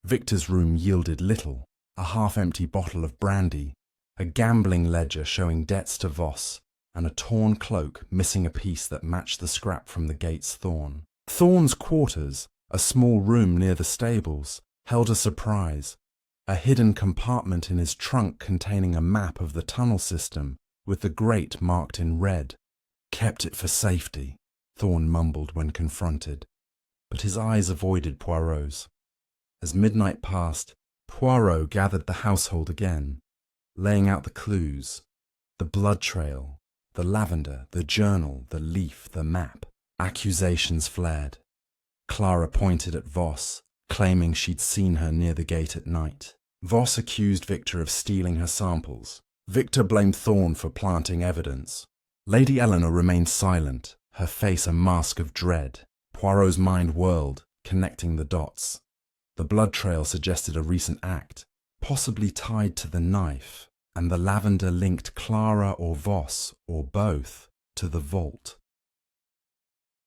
Victor's room yielded little, a half-empty bottle of brandy, a gambling ledger showing debts to Voss, and a torn cloak missing a piece that matched the scrap from the gate's thorn. Thorne's quarters, a small room near the stables, held a surprise, a hidden compartment in his trunk containing a map of the tunnel system with the grate marked in red. "Kept it for safety," Thorne mumbled when confronted, but his eyes avoided Poirot's. As midnight passed, Poirot gathered the household again, laying out the clues, the blood trail, the lavender, the journal, the leaf, the map. Accusations flared. Clara pointed at Voss, claiming she'd seen her near the gate at night. Voss accused Victor of stealing her samples. Victor blamed Thorne for planting evidence. Lady Eleanor remained silent, her face a mask of dread. Poirot's mind whirled, connecting the dots. The blood trail suggested a recent act, possibly tied to the knife, and the lavender linked Clara or Voss, or both, to the vault.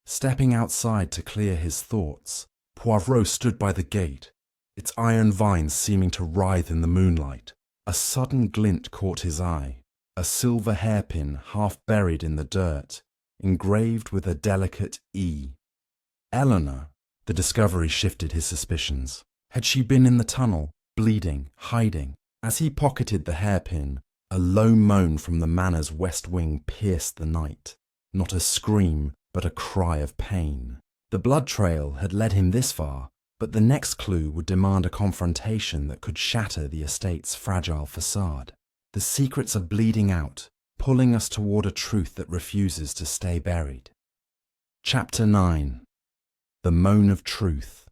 Stepping outside to clear his thoughts, Poirot stood by the gate, its iron vines seeming to writhe in the moonlight. A sudden glint caught his eye, a silver hairpin half buried in the dirt, engraved with a delicate E. Eleanor. The discovery shifted his suspicions. Had she been in the tunnel, bleeding, hiding? As he pocketed the hairpin, a low moan from the manor's west wing pierced the night. Not a scream, but a cry of pain. The blood trail had led him this far, but the next clue would demand a confrontation that could shatter the estate's fragile facade. The secrets are bleeding out, pulling us toward a truth that refuses to stay buried. Chapter 9. The Moan of Truth.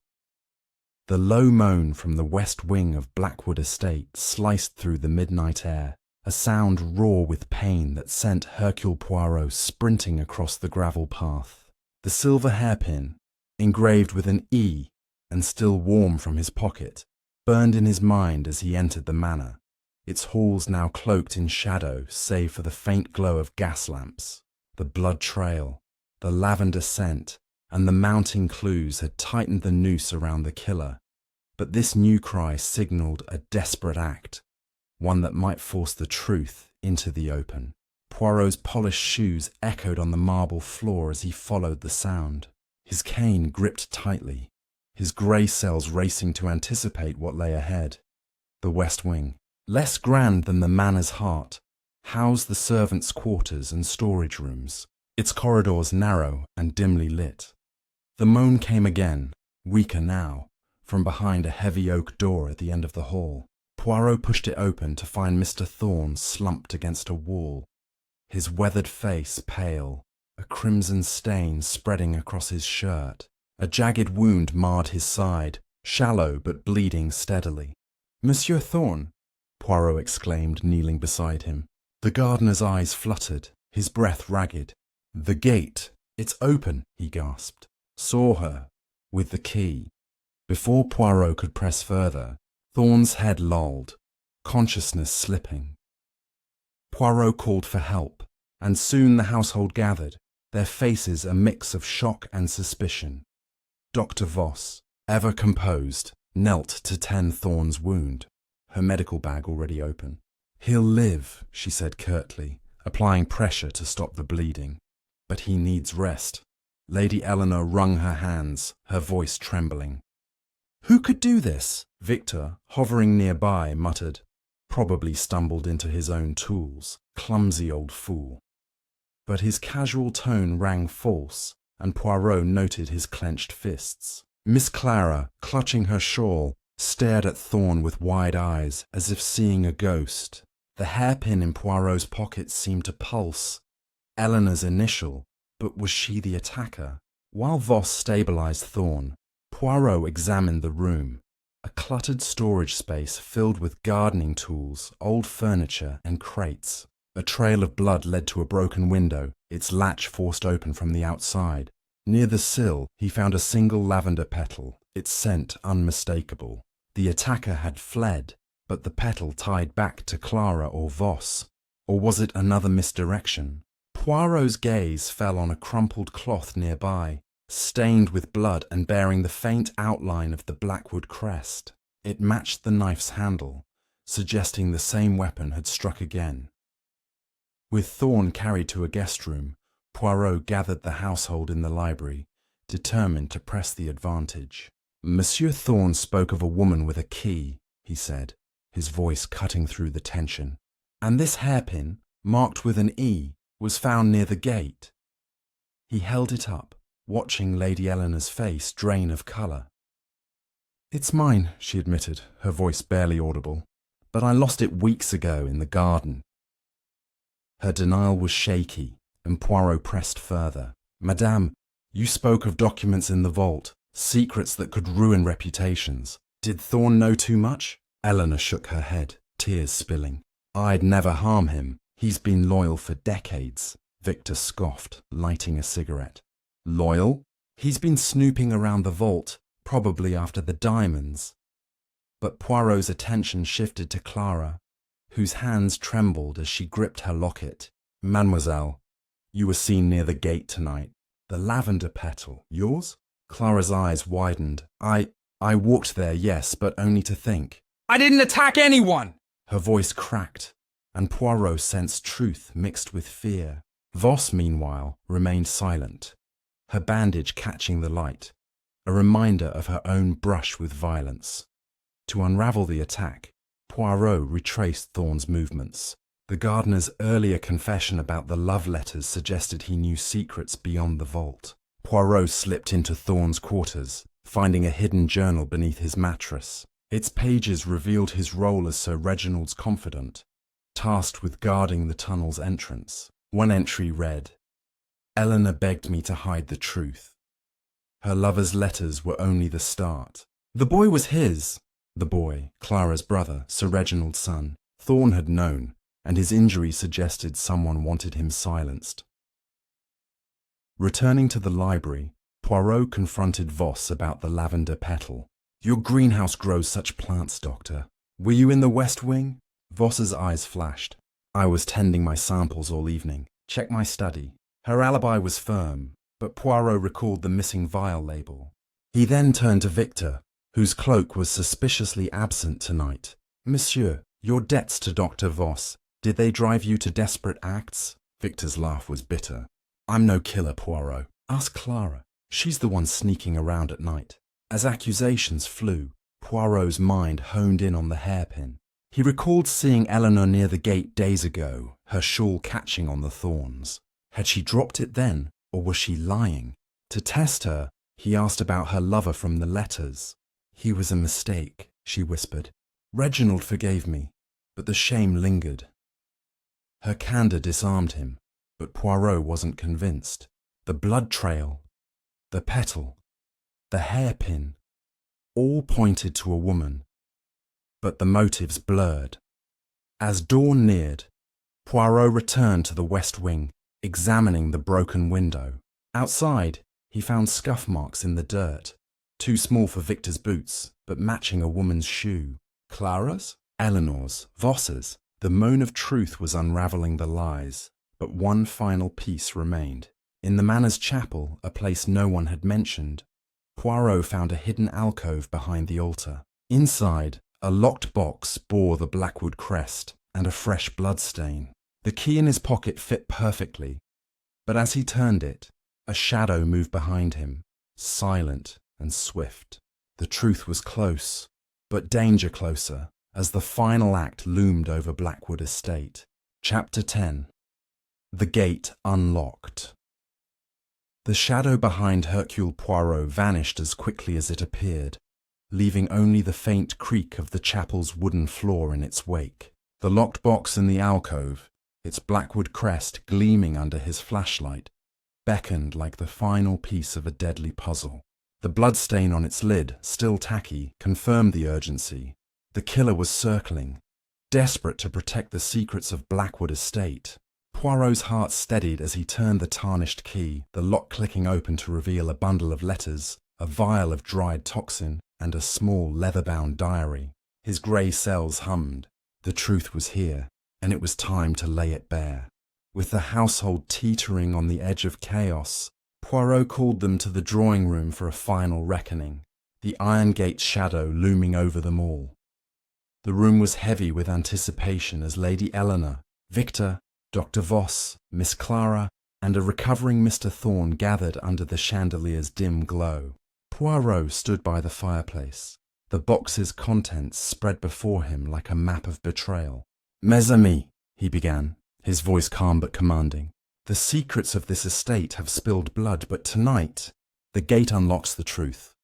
The low moan from the west wing of Blackwood Estate sliced through the midnight air, a sound raw with pain that sent Hercule Poirot sprinting across the gravel path. The silver hairpin, engraved with an E and still warm from his pocket, burned in his mind as he entered the manor, its halls now cloaked in shadow save for the faint glow of gas lamps. The blood trail, the lavender scent, and the mounting clues had tightened the noose around the killer, but this new cry signalled a desperate act, one that might force the truth into the open. Poirot's polished shoes echoed on the marble floor as he followed the sound, his cane gripped tightly, his grey cells racing to anticipate what lay ahead. The west wing, less grand than the manor's heart, housed the servants' quarters and storage rooms, its corridors narrow and dimly lit. The moan came again, weaker now, from behind a heavy oak door at the end of the hall. Poirot pushed it open to find Mr. Thorne slumped against a wall, his weathered face pale, a crimson stain spreading across his shirt. A jagged wound marred his side, shallow but bleeding steadily. "Monsieur Thorne!" Poirot exclaimed, kneeling beside him. The gardener's eyes fluttered, his breath ragged. "The gate! It's open!" he gasped. "Saw her. With the key." Before Poirot could press further, Thorne's head lolled, consciousness slipping. Poirot called for help, and soon the household gathered, their faces a mix of shock and suspicion. Dr. Voss, ever composed, knelt to tend Thorne's wound, her medical bag already open. "He'll live," she said curtly, applying pressure to stop the bleeding. "But he needs rest." Lady Eleanor wrung her hands, her voice trembling. "Who could do this?" Victor, hovering nearby, muttered. Probably stumbled into his own tools, clumsy old fool. But his casual tone rang false, and Poirot noted his clenched fists. Miss Clara, clutching her shawl, stared at Thorne with wide eyes, as if seeing a ghost. The hairpin in Poirot's pocket seemed to pulse. Eleanor's initial, but was she the attacker? While Voss stabilized Thorne, Poirot examined the room, a cluttered storage space filled with gardening tools, old furniture, and crates. A trail of blood led to a broken window, its latch forced open from the outside. Near the sill, he found a single lavender petal, its scent unmistakable. The attacker had fled, but the petal tied back to Clara or Voss. Or was it another misdirection? Poirot's gaze fell on a crumpled cloth nearby, stained with blood and bearing the faint outline of the Blackwood crest. It matched the knife's handle, suggesting the same weapon had struck again. With Thorne carried to a guest room, Poirot gathered the household in the library, determined to press the advantage. "Monsieur Thorne spoke of a woman with a key," he said, his voice cutting through the tension. "And this hairpin, marked with an E, was found near the gate." He held it up, watching Lady Eleanor's face drain of colour. "It's mine," she admitted, her voice barely audible, "but I lost it weeks ago in the garden." Her denial was shaky, and Poirot pressed further. "Madame, you spoke of documents in the vault, secrets that could ruin reputations. Did Thorne know too much?" Eleanor shook her head, tears spilling. "I'd never harm him. He's been loyal for decades," Victor scoffed, lighting a cigarette. "Loyal? He's been snooping around the vault, probably after the diamonds." But Poirot's attention shifted to Clara, whose hands trembled as she gripped her locket. "Mademoiselle, you were seen near the gate tonight. The lavender petal. Yours?" Clara's eyes widened. I walked there, yes, but only to think." "I didn't attack anyone!" Her voice cracked, and Poirot sensed truth mixed with fear. Voss, meanwhile, remained silent, her bandage catching the light, a reminder of her own brush with violence. To unravel the attack, Poirot retraced Thorne's movements. The gardener's earlier confession about the love letters suggested he knew secrets beyond the vault. Poirot slipped into Thorne's quarters, finding a hidden journal beneath his mattress. Its pages revealed his role as Sir Reginald's confidant, tasked with guarding the tunnel's entrance. One entry read, "Eleanor begged me to hide the truth. Her lover's letters were only the start." The boy was his. The boy, Clara's brother, Sir Reginald's son. Thorne had known, and his injury suggested someone wanted him silenced. Returning to the library, Poirot confronted Voss about the lavender petal. "Your greenhouse grows such plants, Doctor. Were you in the West Wing?" Voss's eyes flashed. "I was tending my samples all evening. Check my study." Her alibi was firm, but Poirot recalled the missing vial label. He then turned to Victor, whose cloak was suspiciously absent tonight. "Monsieur, your debts to Dr. Voss, did they drive you to desperate acts?" Victor's laugh was bitter. "I'm no killer, Poirot. Ask Clara. She's the one sneaking around at night." As accusations flew, Poirot's mind honed in on the hairpin. He recalled seeing Eleanor near the gate days ago, her shawl catching on the thorns. Had she dropped it then, or was she lying? To test her, he asked about her lover from the letters. "He was a mistake," she whispered. "Reginald forgave me, but the shame lingered." Her candour disarmed him, but Poirot wasn't convinced. The blood trail, the petal, the hairpin, all pointed to a woman, but the motives blurred. As dawn neared, Poirot returned to the West Wing, examining the broken window. Outside, he found scuff marks in the dirt, too small for Victor's boots, but matching a woman's shoe. Clara's? Eleanor's? Voss's? The moan of truth was unravelling the lies, but one final piece remained. In the Manor's chapel, a place no one had mentioned, Poirot found a hidden alcove behind the altar. Inside, a locked box bore the Blackwood crest and a fresh bloodstain. The key in his pocket fit perfectly, but as he turned it, a shadow moved behind him, silent and swift. The truth was close, but danger closer, as the final act loomed over Blackwood Estate. Chapter 10. The Gate Unlocked. The shadow behind Hercule Poirot vanished as quickly as it appeared, leaving only the faint creak of the chapel's wooden floor in its wake. The locked box in the alcove, its Blackwood crest gleaming under his flashlight, beckoned like the final piece of a deadly puzzle. The bloodstain on its lid, still tacky, confirmed the urgency. The killer was circling, desperate to protect the secrets of Blackwood Estate. Poirot's heart steadied as he turned the tarnished key, the lock clicking open to reveal a bundle of letters, a vial of dried toxin, and a small leather-bound diary. His grey cells hummed. The truth was here, and it was time to lay it bare. With the household teetering on the edge of chaos, Poirot called them to the drawing room for a final reckoning, the iron gate's shadow looming over them all. The room was heavy with anticipation as Lady Eleanor, Victor, Dr. Voss, Miss Clara, and a recovering Mr. Thorne gathered under the chandelier's dim glow. Poirot stood by the fireplace, the box's contents spread before him like a map of betrayal. "Mes amis," he began, his voice calm but commanding. "The secrets of this estate have spilled blood, but tonight, the gate unlocks the truth."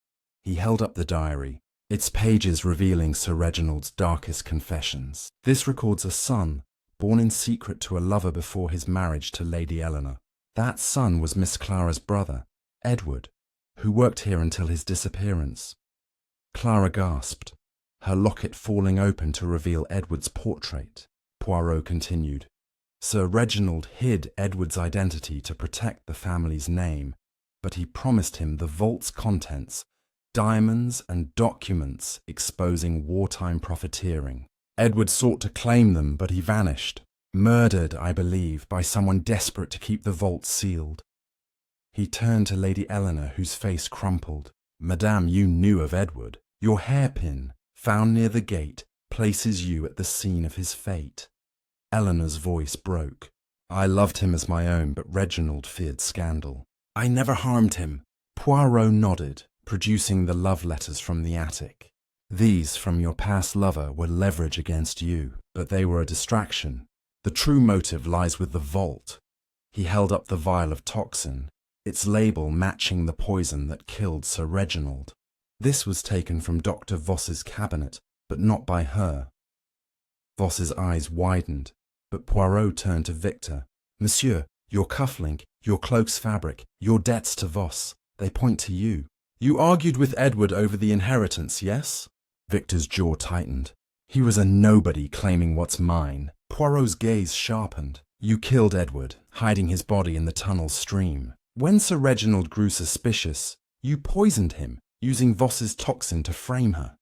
He held up the diary, its pages revealing Sir Reginald's darkest confessions. This records a son, born in secret to a lover before his marriage to Lady Eleanor. That son was Miss Clara's brother, Edward, who worked here until his disappearance. Clara gasped, her locket falling open to reveal Edward's portrait. Poirot continued. Sir Reginald hid Edward's identity to protect the family's name, but he promised him the vault's contents diamonds and documents exposing wartime profiteering. Edward sought to claim them, but he vanished. Murdered, I believe, by someone desperate to keep the vault sealed. He turned to Lady Eleanor, whose face crumpled. Madame, you knew of Edward. Your hairpin, found near the gate, places you at the scene of his fate. Eleanor's voice broke. I loved him as my own, but Reginald feared scandal. I never harmed him. Poirot nodded, producing the love letters from the attic. These, from your past lover, were leverage against you, but they were a distraction. The true motive lies with the vault. He held up the vial of toxin, its label matching the poison that killed Sir Reginald. This was taken from Dr. Voss's cabinet, but not by her. Voss's eyes widened, but Poirot turned to Victor. Monsieur, your cufflink, your cloak's fabric, your debts to Voss, they point to you. You argued with Edward over the inheritance, yes? Victor's jaw tightened. He was a nobody claiming what's mine. Poirot's gaze sharpened. You killed Edward, hiding his body in the tunnel's stream. When Sir Reginald grew suspicious, you poisoned him, using Voss's toxin to frame her.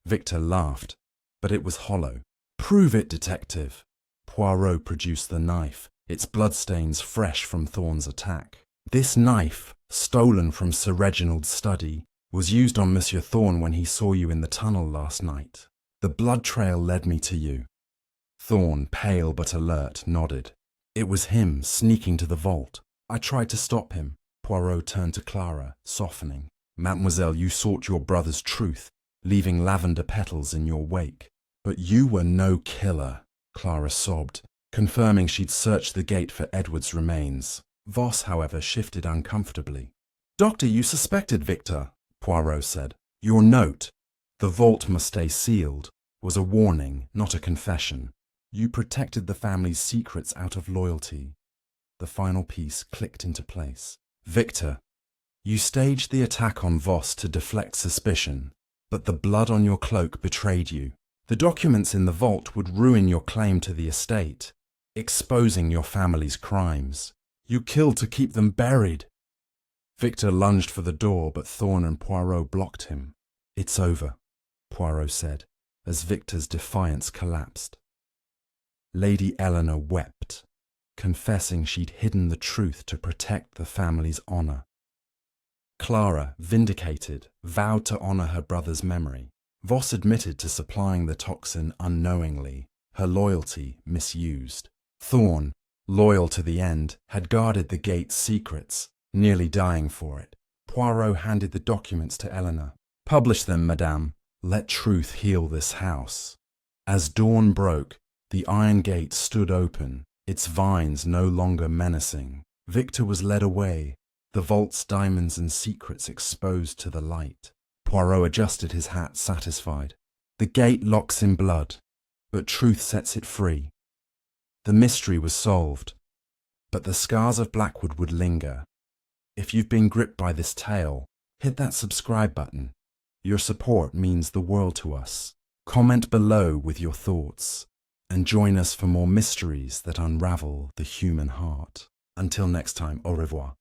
Victor laughed, but it was hollow. Prove it, detective. Poirot produced the knife, its bloodstains fresh from Thorn's attack. This knife, stolen from Sir Reginald's study, was used on Monsieur Thorn when he saw you in the tunnel last night. The blood trail led me to you. Thorn, pale but alert, nodded. It was him sneaking to the vault. I tried to stop him. Poirot turned to Clara, softening. Mademoiselle, you sought your brother's truth, leaving lavender petals in your wake. But you were no killer, Clara sobbed, confirming she'd searched the gate for Edward's remains. Voss, however, shifted uncomfortably. Doctor, you suspected Victor, Poirot said. Your note, the vault must stay sealed, was a warning, not a confession. You protected the family's secrets out of loyalty. The final piece clicked into place. Victor, you staged the attack on Voss to deflect suspicion, but the blood on your cloak betrayed you. The documents in the vault would ruin your claim to the estate, exposing your family's crimes. You killed to keep them buried. Victor lunged for the door, but Thorn and Poirot blocked him. It's over, Poirot said, as Victor's defiance collapsed. Lady Eleanor wept, confessing she'd hidden the truth to protect the family's honour. Clara, vindicated, vowed to honour her brother's memory. Voss admitted to supplying the toxin unknowingly, her loyalty misused. Thorn, loyal to the end, had guarded the gate's secrets, nearly dying for it. Poirot handed the documents to Eleanor. Publish them, madame. Let truth heal this house. As dawn broke, the iron gate stood open, its vines no longer menacing. Victor was led away, the vault's diamonds and secrets exposed to the light. Poirot adjusted his hat, satisfied. The gate locks in blood, but truth sets it free. The mystery was solved, but the scars of Blackwood would linger. If you've been gripped by this tale, hit that subscribe button. Your support means the world to us. Comment below with your thoughts, and join us for more mysteries that unravel the human heart. Until next time, au revoir.